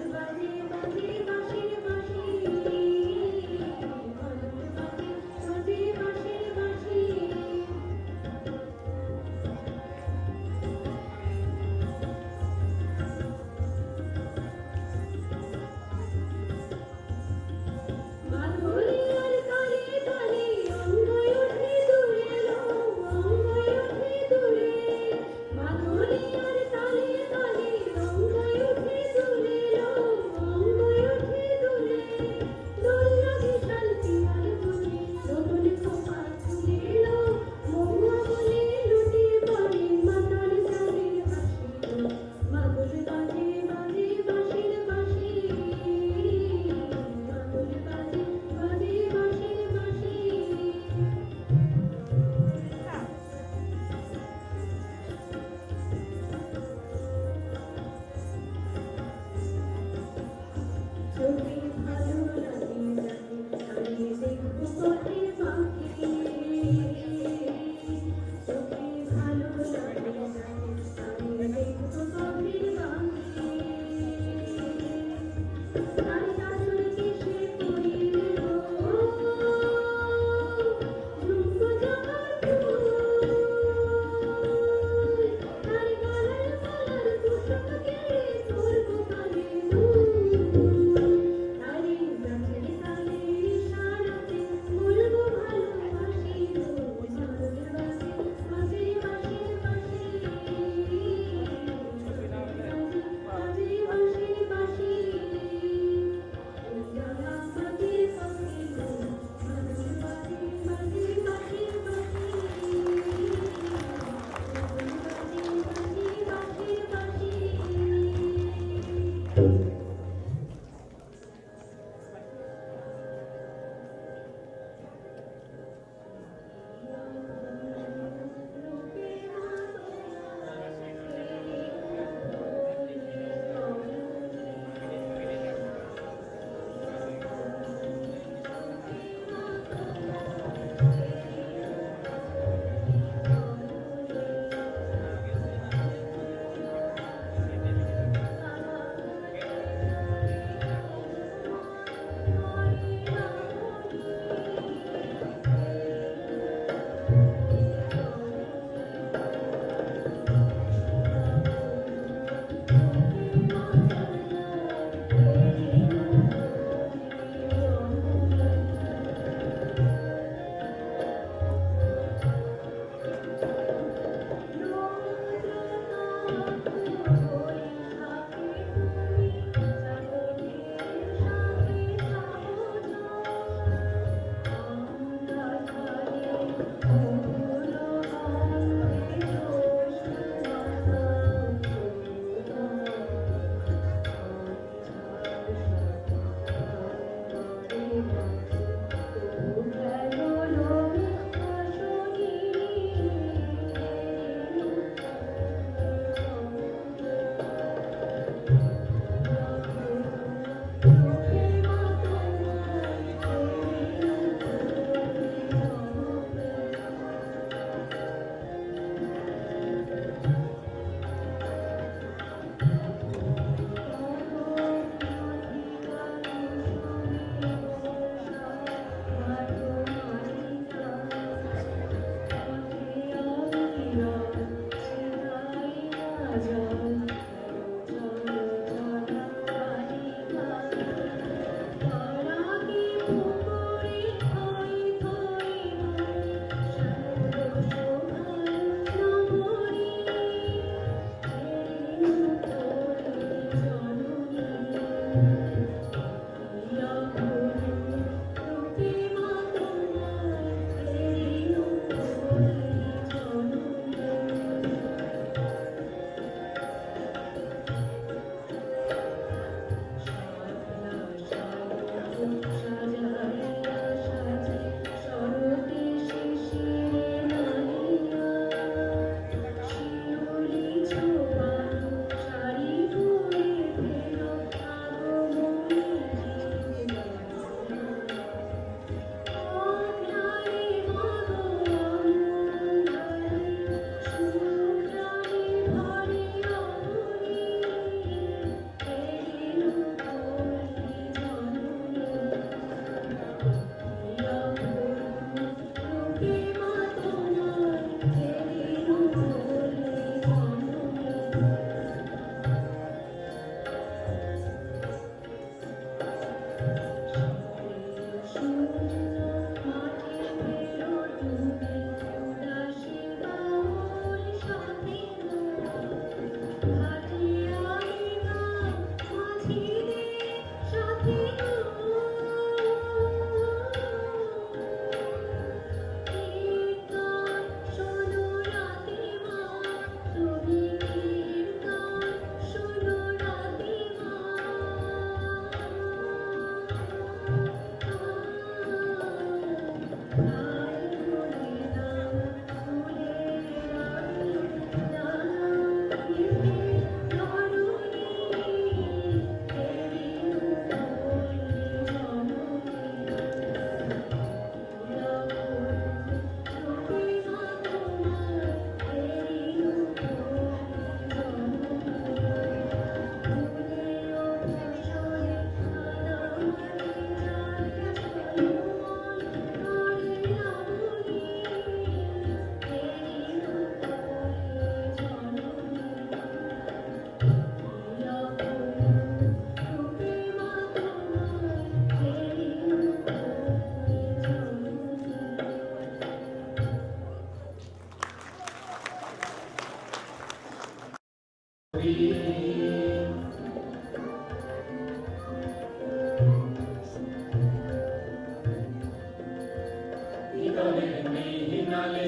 বিদলের মেহিনালে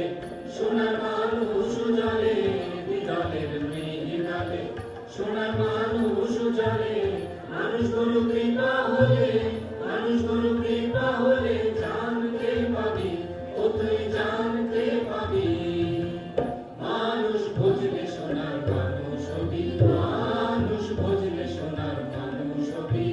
সোনার মানুষ জলে, বিদলের মেহিনালে সোনার মানুষ জলে। মানুষ গুরু কৃপা হলে, মানুষ গুরু কৃপা হলে জানতে পাবি, ও তুই জানতে পাবি। মানুষ বুঝলে সোনার মানুষ হবি, মানুষ বুঝলে সোনার মানুষ হবি।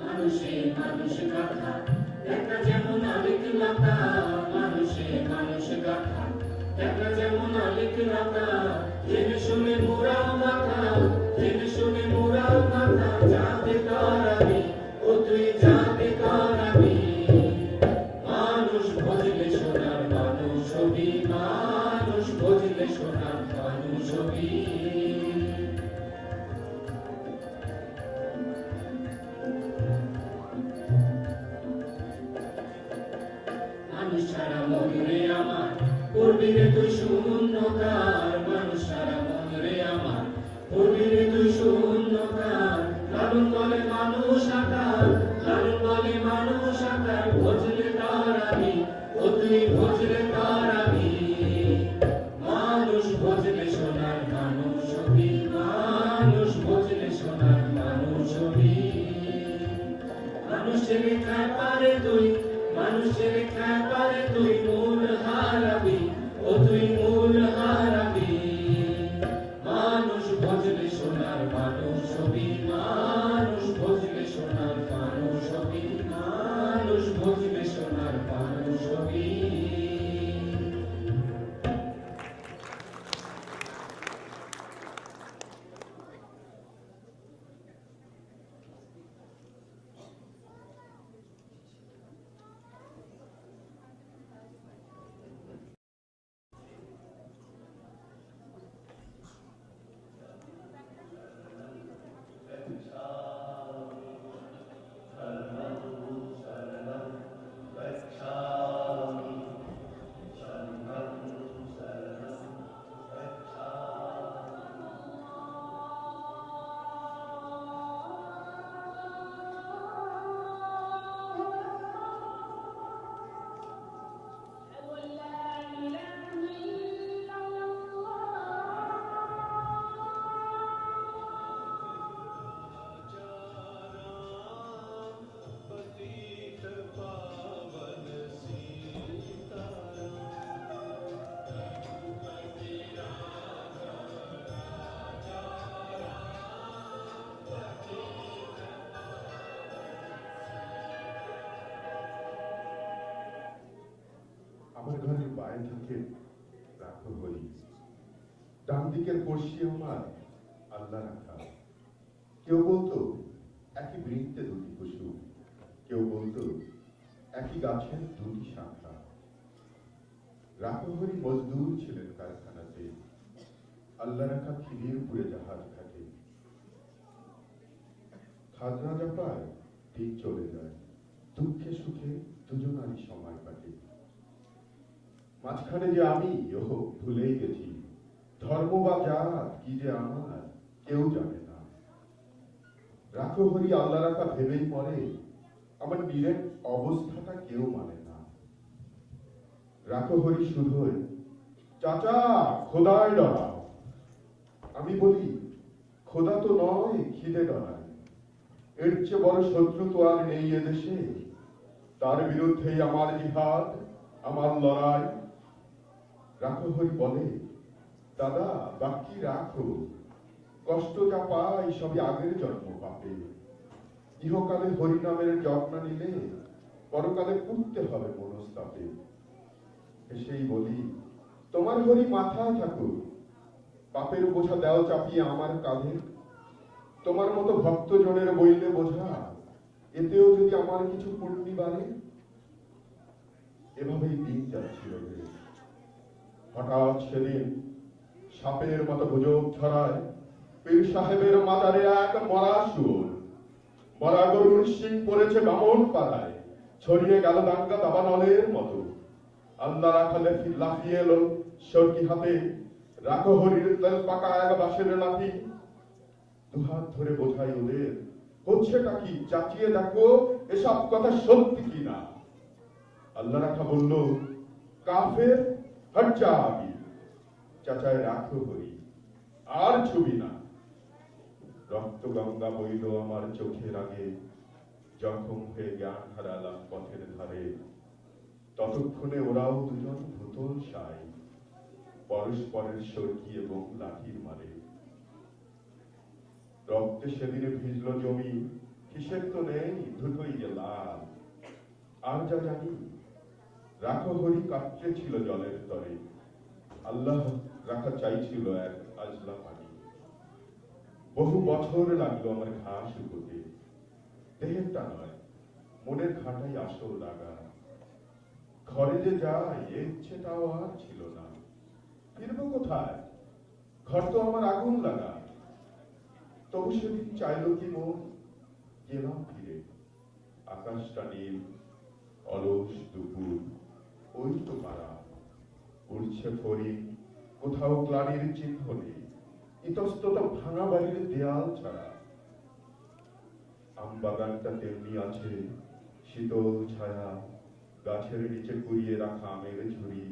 মানুষে মানুষ গাথা একটা যেমন অলিক লতা, মানুষে মানুষ গাথা একটা যেমন অলিক লতা। জেনে শুনে মোরাও মাথা, জেনে শুনে মোরাও মাথা, যাতে করাবি, ও তুই যাতে করাবি। মানুষ বুঝলে সোনার মানুষ হবি, মানুষ বুঝলে সোনার মানুষ হবি। মানুষ ছাড়া মন রে আমার পড়বি রে তুই শূন্যতার, মানুষ ছাড়া মন রে আমার পড়বি রে তুই শূন্যতার। লালন বলে মানুষ আকার, লালন বলে মানুষ আকার, ভজলে তারাবি, ও তুই ভজলে তারাবি। মানুষ ভজলে সোনার মানুষ হবি, মানুষ ভজলে সোনার মানুষ হবি। মানুষ ছেলে খায় পারে তুই, মানুষ ছেলে খায় পারে তুই, মূল হারাবি, ও তুই মূল হারাবি। মানুষ ভজলে সোনার মানুষ হবি, মানুষ ভজলে সোনার মানুষ হবি, মানুষ ভজলে সোনার মানুষ হবি। আমার ঘরের বাইরে থেকে রাখো হই, ডান দিকের পড়শি আমার আল্লাহ রাখা। কেউ বলতো একই বৃত্তে দুটি কুসুম, কেউ বলতো একই গাছের দুটি শাখা। রাখহরি মজদুর ছিলেন কারখানাতে, আল্লাহ রাখা ফিরিয়ে পুরে জাহাজ ঘাটে। খাজনা জাপায় দিন চলে যায়, দুঃখে সুখে দুজনারই সময় কাটে। মাঝখানে যে আমি ওহ ভুলেই গেছি, ধর্ম বা জাত কি যে আমার কেউ জানে না। রাখো হরি আল্লাহ রাখা ভেবেই মরে, আমার নিরেট অবস্থাটা কেউ মানে না। রাখো হরি শুধুই চাচা খোদায় ডরাও, আমি বলি খোদা তো নয় খিদে ডরায়, এর চেয়ে বড় শত্রু তো আর নেই এদেশে। তার বিরুদ্ধেই আমার জিহাদ, আমার লড়াই। রাখো হরি বলে, দাদা বাকি রাখো, কষ্ট যা পাই সবই আগের জন্ম পাপে। ইহকালে হরি নামের যত্ন নিলে পরকালে পুড়তে হবে মনস্তাপে। এসেই বলি, তোমার হরি মাথায় থাকুক, পাপের বোঝা দেও চাপিয়ে আমার কাঁধে। তোমার মতো ভক্তজনের বইলে বোঝা, এতেও যদি আমার কিছু পুণ্যি বাড়ে। এভাবেই দিন যাচ্ছিল রে। হঠাৎ সেদিন সাপের মতো গুজব ছড়ায় পীর সাহেবের মাজারে এক মরা শুয়োর। মরা গরুর শিং পড়েছে বামন পাড়ায়, ছড়িয়ে গেল দাঙ্গা দাবানলের মতো। আল্লাহ রাখালে লাফিয়ে এলো সরকি হাতে, রাখো হরির তেল পাকা এক বাঁশের লাঠি। দুহাত ধরে বোঝাই ওদের, হচ্ছেটা কি চাচিয়ে দেখো এসব কথা সত্যি কিনা। আল্লাহ রাখা বলল, কাফের হট যা আবি। চাচায় রাখো হরি, আর ছবি না। রক্ত গঙ্গা বইল আমার চোখের আগে, জখম হয়ে জ্ঞান হারালাম পথের ধারে। ততক্ষণে ওরাও দুজন ভূতল সাই, পরস্পরের সরকি এবং লাঠির মারে। রক্তে সেদিনে ভিজল জমি, হিসেব তো নেই, দুটোই যে লাল। আর যা জানি, রাখো হরি কাটতে ছিল জলের তরে, আল্লাহ রাখা চাইছিল এক আজলা পানি। বহু বছর লাগলো আমার ঘা শুকোতে, দেহেরটা নয় মনের ঘাটাই আসল লাগা। ঘরে যে যাই এ ইচ্ছেটাও আর ছিল না, ফিরবো কোথায়, ঘর তো আমার আগুন লাগা। তবু সেদিন চাইল কি মন, গেলাম ফিরে। আকাশটা নীল, অলস দুপুর, ওই তো পাড়া। উড়ছে ফড়িং, কোথাও গ্লানির চিহ্ন নেই, ইতস্তত ভাঙা বাড়ির দেয়াল ছাড়া। আমবাগানটা তেমনি আছে, শীতল ছায়া, গাছের নিচে কুড়িয়ে রাখা আমের ঝুড়ি,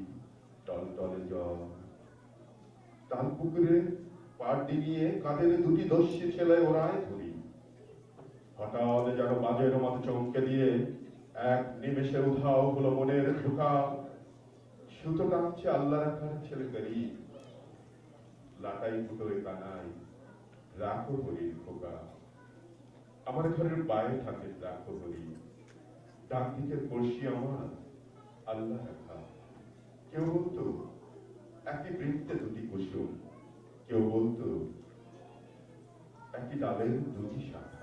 টলটলে জল। তাল পুকুরে পাড় ডিঙিয়ে কাঁধের দুটি দস্যি ছেলে ওরায় ধরি। হঠাৎ যেন বাজের মতো চমকে দিয়ে এক নিমেষে উধাও হলো মনের ধোকা। সুতো টানছে আল্লাহ রাখার ছেলে গরিব, লাটাই ফুটোয় কানাই, রাখো হরির খোকা। আমার ঘরের বাইরে থাকে রাখো হরি, ডাক দিকের পড়শি আমার আল্লাহ রাখা। কেউ বলতো একই বৃত্তে দুটি কুসুম, কেউ বলতো একই ডালের দুটি শাখা।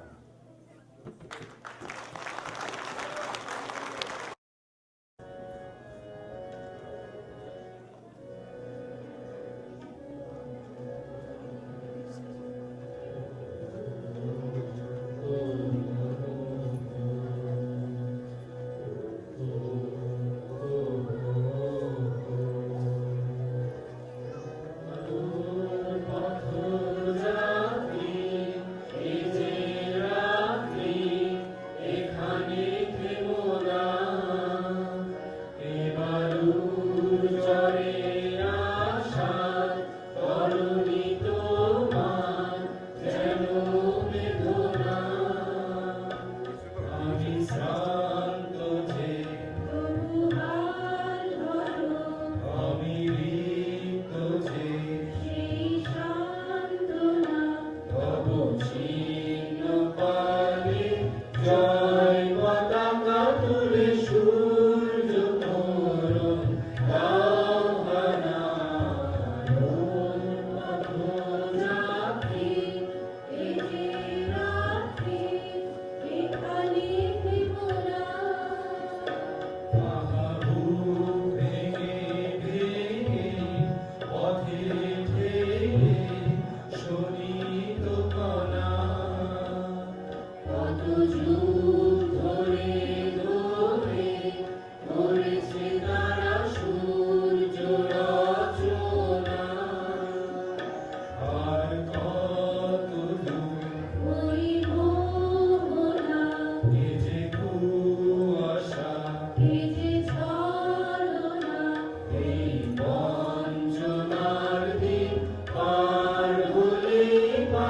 পথযাত্রী এই যে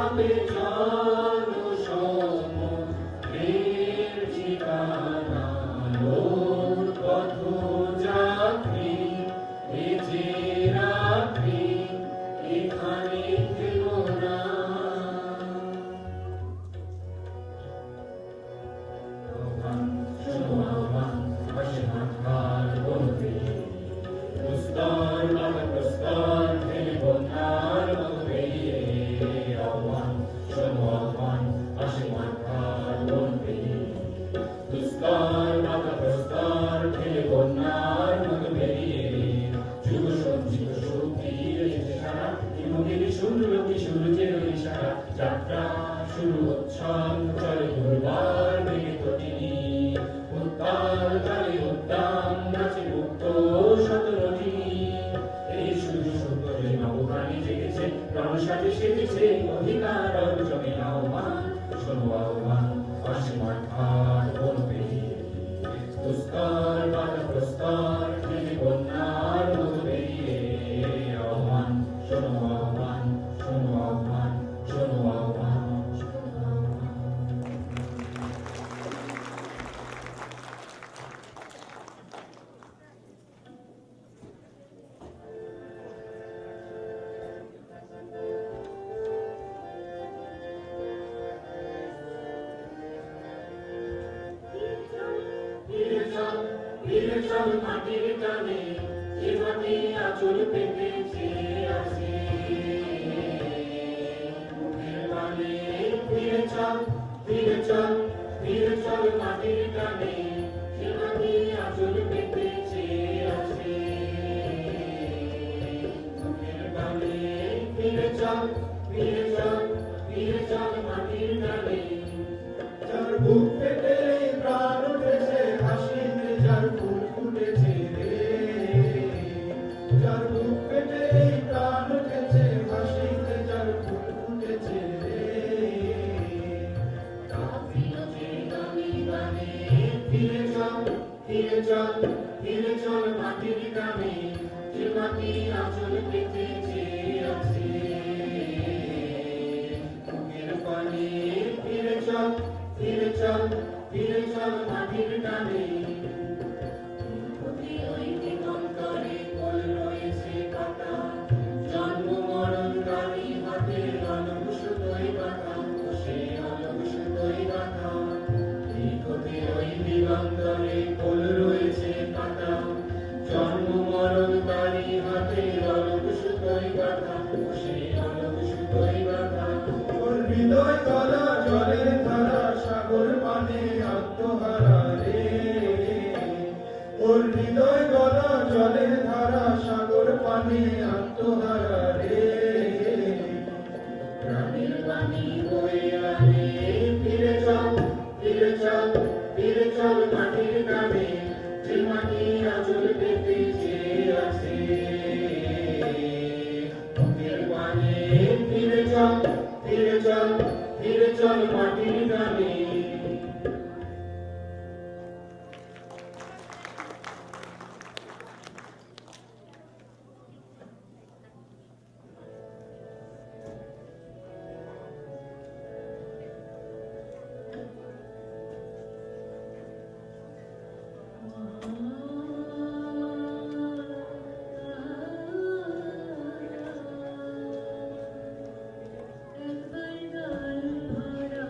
যাবে জনসমুদ্রের ঠিকানা লোর পথযাত্রী এ যে রাত্রি এখানে থেকো না আহ্বান শোনো আহ্বান পাশে হাত বলবে প্রস্তর বাবা প্রস্তর ফেলে বন্যার মতো বেরিয়ে আহ্বান শোনো আহ্বান পাশে মাথার বলবে প্রস্তর বাবা প্রস্তর ফেলে বন্যার মতো বেরিয়ে যুগ সঞ্চিত শক্তির সারা হিমগিরি শুনল কি সূর্যের ইশারা যাত্রা শুরু উচ্ছ্বাস চলে দুর্বার ভেঙে তটিনী উত্তাল তালে উদ্দাম নাচে মুক্ত শতরজিনী এই শুধু সুন্দরে নবপ্রাণী জেগেছে রণসাজে সেজেছে অধিকার অর্জনে আহ্বান শোনো আহ্বান পাশে মাঠার বলবে দুস্তর বাধা প্রস্তর ফেলে বন্যার মতো বেরিয়ে আহ্বান শোনো আহ্বান শোনো আহ্বান শোনো আহ্বান শোনো আহ্বান ফিরে চল মাটির টানে যে মাটি আঁচল পেতেছে আসে মুখের বাণী ফিরে চল ফিরে চল ফিরে চল মাটির টানে যে মাটি আঁচল পেতেছে আসে মুখের বাণী ফিরে চল ফিরে চল ফিরে চল মাটির টানে যার বুক পেতে প্রাণ উঠেছে হাসিতে যার ফুল ফুটেছে রে যার বুক পেতে প্রাণ উঠেছে হাসিতে যার ফুল ফুটেছে রে ফিরে চল ফিরে চল ফিরে চল মাটির গ্রামে যে মাটি আঁচল পেতেছে আছে বুকের পানে ফিরে চল ফিরে চল ফিরে চল মাটির টানে ওই দিগন্তরে কোল রয়েছে পাতা জন্ম মরণ গাড়ি হাতে অলম সুতোই বাঁধা সে অলম সুতোই বাঁধা ওই দিগন্তরে কোল রয়েছে পাতা জন্ম মরণ গাড়ি হাতে অলম সুতোই বাঁধা সে অলম সুতোই বাঁধা ওর হৃদয় গলা জলের ধারা সাগর পানে আত্মহারা রে ওর হৃদয় গলা জলের ধারা সাগর পানে আত্মহারা রে প্রাণের বাণী বয়ে আনে ফিরে চল ফিরে চল ফিরে চল মাটির গ্রামে যে মাটি আঁচল পেতেছে আছে মুখের বাণী ফিরে চল ফিরে চল ফিরে চল মাটির গ্রামে একবার গাল ভরা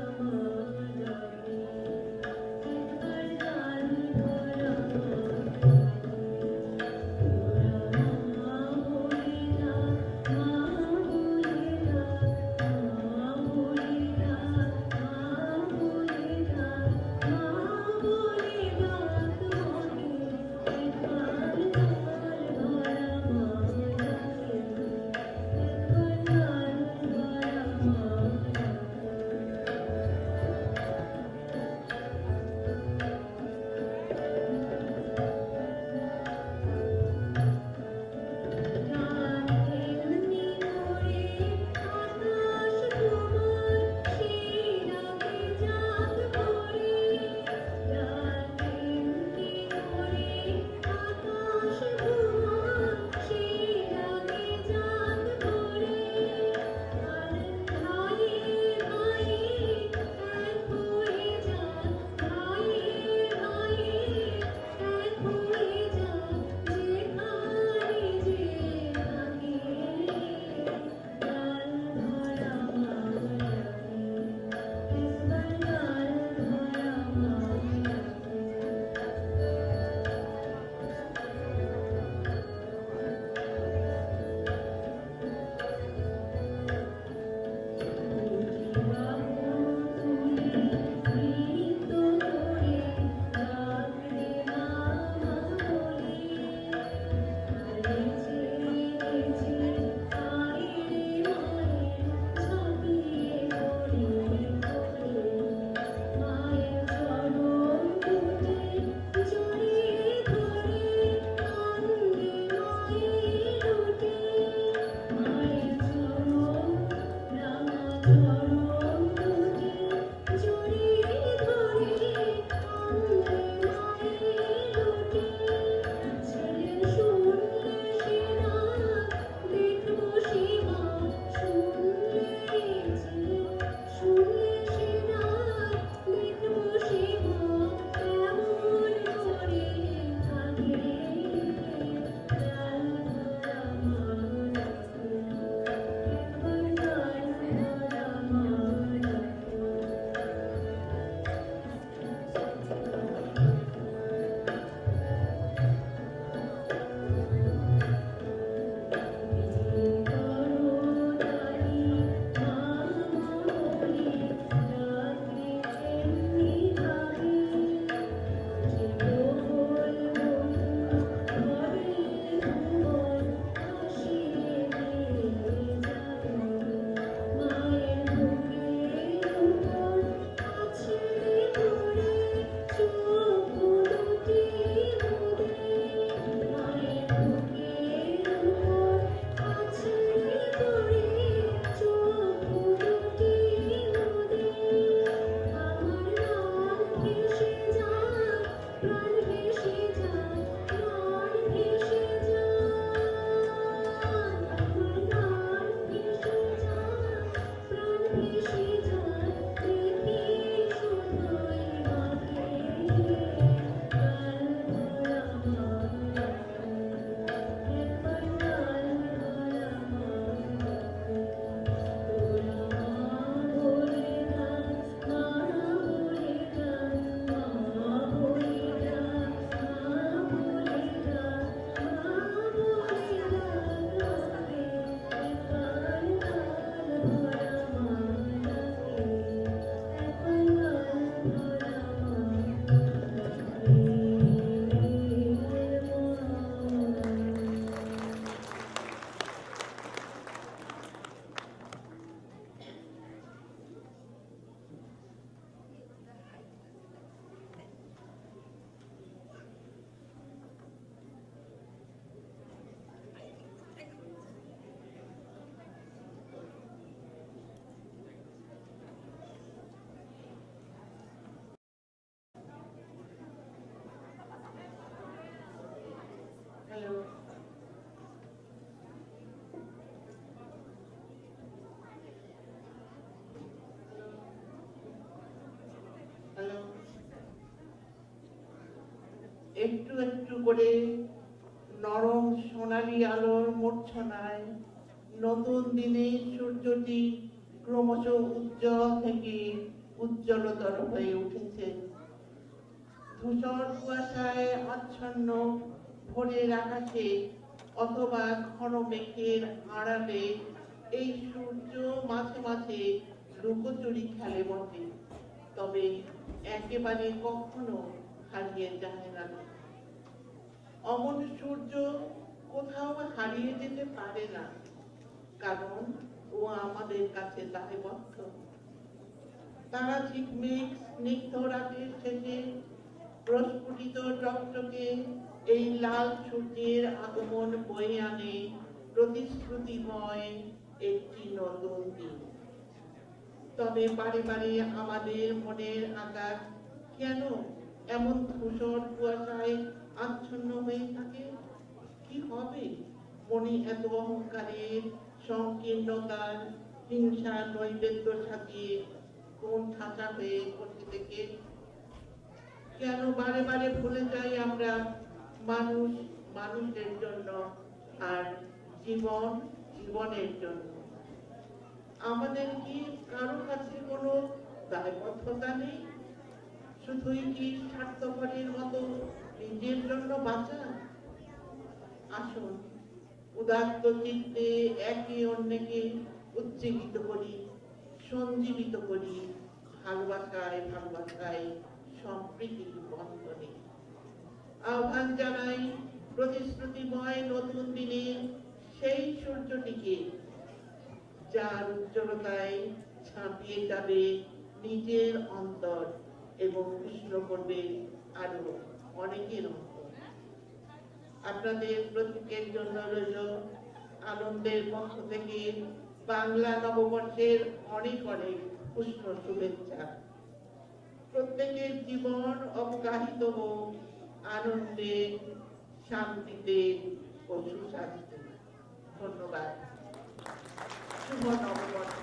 একটু একটু করে নরম সোনালি আলোর মূর্ছনায় নতুন দিনের সূর্যটি ক্রমশ উজ্জ্বল থেকে উজ্জ্বলতর হয়ে উঠেছে। ধূসর কুয়াশায় আচ্ছন্ন ভোরের আকাশে অথবা ঘন মেঘের আড়ালে এই সূর্য মাঝে মাঝে লুকোচুরি খেলে বটে, তবে একেবারে কখনো হারিয়ে যায় না। অমন সূর্য কোথাও হারিয়ে যেতে পারে না, কারণ ও আমাদের কাছে দায়বদ্ধ। তারা ঝিকমিক স্নিগ্ধ রাতের শেষে প্রস্ফুটিত টকটকে এই লাল সূর্যের আগমন বয়ে আনে প্রতিশ্রুতিময় একটি নতুন দিন। তবে বারে বারে আমাদের মনের আকাশ কেন এমন ধূসর কুয়াশায় আচ্ছন্ন হয়ে থাকে? কি হবে মনে এত অহংকারের, সংকীর্ণতার, হিংসা নৈবেদ্য সাজিয়ে কোন ঠাঁচা হয়ে বসে থেকে? কেন বারে বারে ভুলে যাই আমরা মানুষ মানুষের জন্য আর জীবন জীবনের জন্য? আমাদের কি কারো কাছে কোনো দায়বদ্ধতা নেই? শুধুই কি স্বার্থপরের মতো নিজের জন্য বাঁচা? আসুন উদাত্ত চিত্তে একে অন্যকে উজ্জীবিত করি, সঞ্জীবিত করি ভালোবাসায় ভালোবাসায় সম্প্রীতির বন্ধনে। আহ্বান জানাই প্রতিশ্রুতিময় নতুন দিনে সেই সূর্যটিকে, যার উজ্জ্বলতায় ছাপিয়ে যাবে নিজের অন্তর এবং উষ্ণ করবে আরো অনেকের অন্তর। আপনাদের প্রত্যেকের জন্য রইল আনন্দের পক্ষ থেকে বাংলা নববর্ষের অনেক অনেক উষ্ণ শুভেচ্ছা। প্রত্যেকের জীবন অবগাহিত হোক আনন্দে, শান্তিতে ও সুস্বাস্থ্যে। ধন্যবাদ। শুভ নববর্ষ।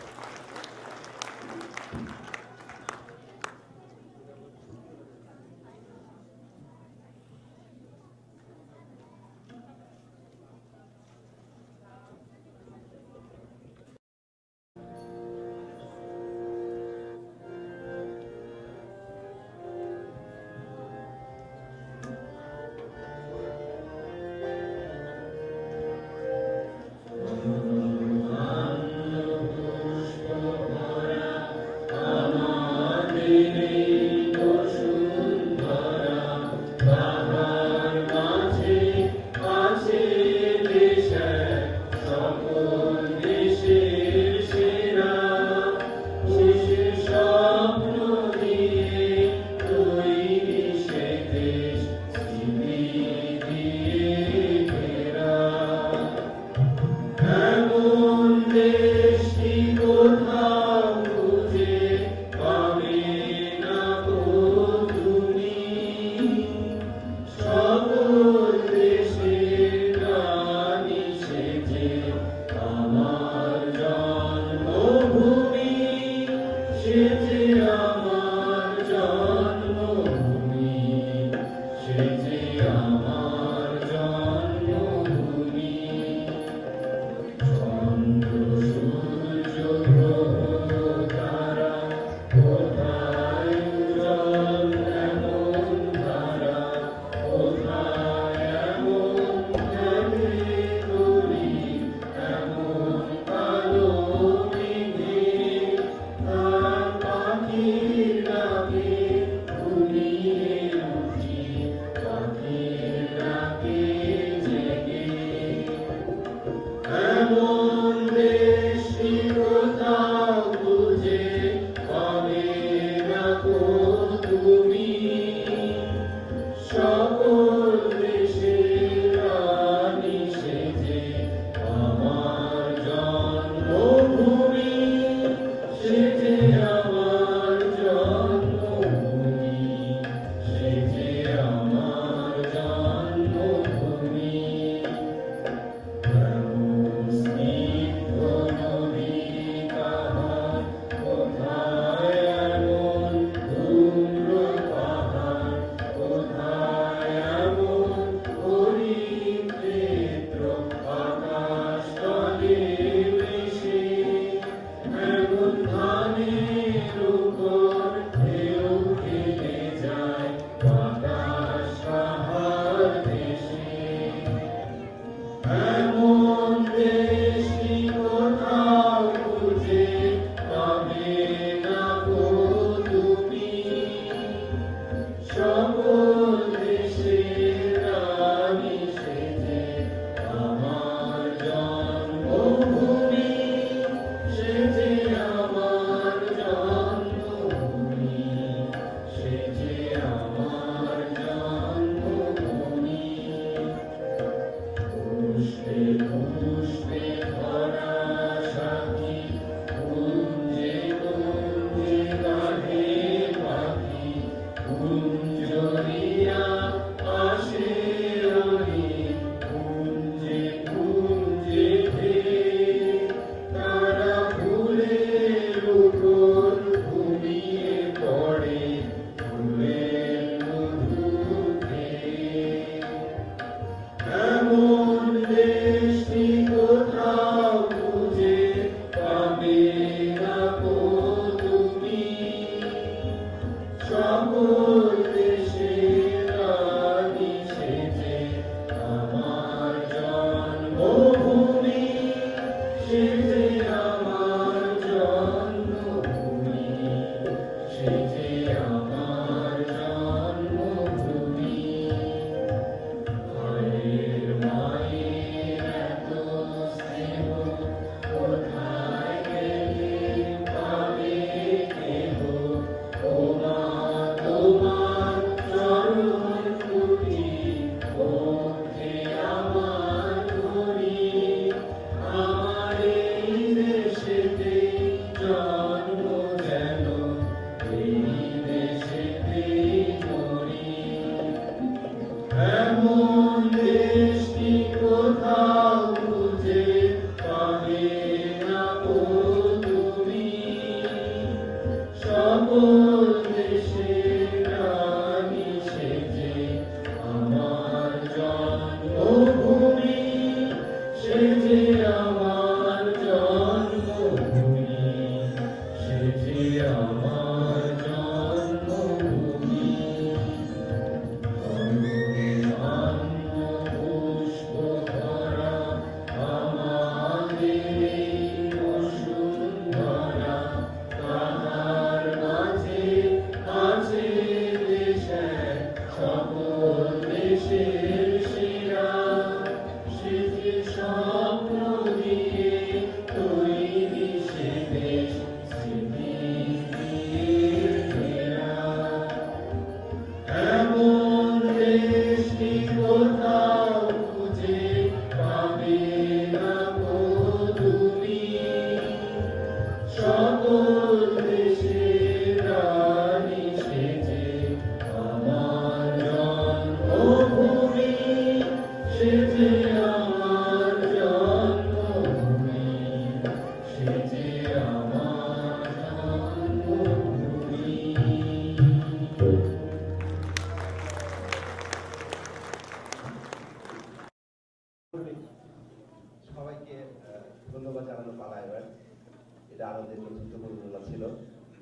ধানে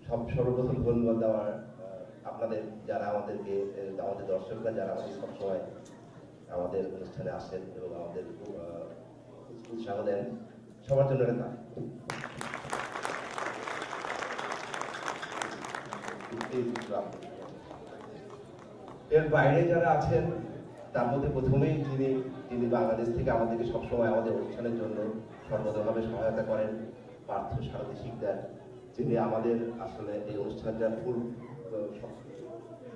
সর্বপ্রথম ধন্যবাদ দেওয়ার আপনাদের যারা আমাদেরকে আমাদের দর্শকরা যারা আমাদের সবসময় আমাদের অনুষ্ঠানে আসেন এবং আমাদের উৎসাহ দেন, সবার জন্য এটা তালি। এর বাইরে যারা আছেন তার মধ্যে প্রথমেই যিনি বাংলাদেশ থেকে আমাদেরকে সবসময় আমাদের অনুষ্ঠানের জন্য সর্বতভাবে সহায়তা করেন, পার্থ সারথী শিকদার, যিনি আমাদের আসলে এই অনুষ্ঠানটার ফুল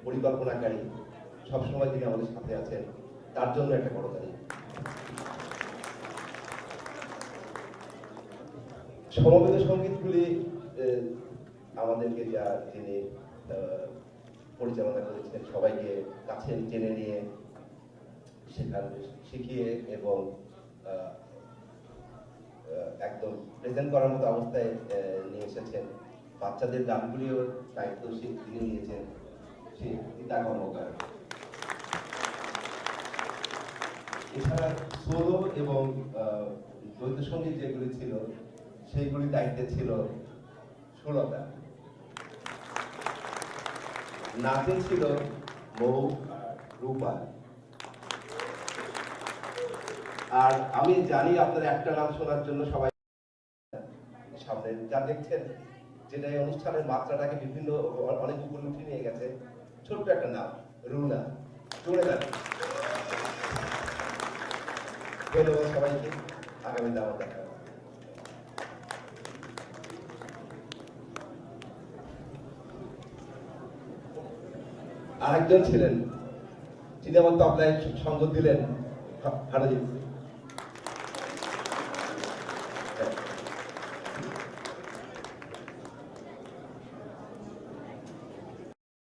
পরিকল্পনাকারী, সবসময় তিনি আমাদের সাথে আছেন, তার জন্য একটা বড় তালি। সমবেত সঙ্গীতগুলি আমাদেরকে যিনি পরিচালনা করেছেন, সবাইকে কাছে টেনে নিয়ে সেখানে শিখিয়ে এবং একদম প্রেজেন্ট করার মতো অবস্থায় নিয়ে এসেছেন। বাচ্চাদের গানগুলিও দায়িত্ব তিনি নিয়েছেন, সে পিতা কর্মকার। এছাড়া সোলো এবং দ্বৈত সঙ্গীত যেগুলি ছিল সেইগুলি দায়িত্বে ছিল সুলতা। নাচে ছিল মৌ, রূপা। আর আমি জানি আপনারা একটা নাম শোনার জন্য সবাই সামনে যা দেখছেন, যেটা এই অনুষ্ঠানের মাত্রাটাকে বিভিন্ন অনেক উপরে উঠে নিয়ে গেছে, ছোট্ট একটা নাম, রুনা। জোরে দেন। ধন্যবাদ সবাইকে, আগামীতে আবার দেখা হবে। আরেকজন ছিলেন যিনি আমার তবলায় সঙ্গ দিলেন, হারজিৎ।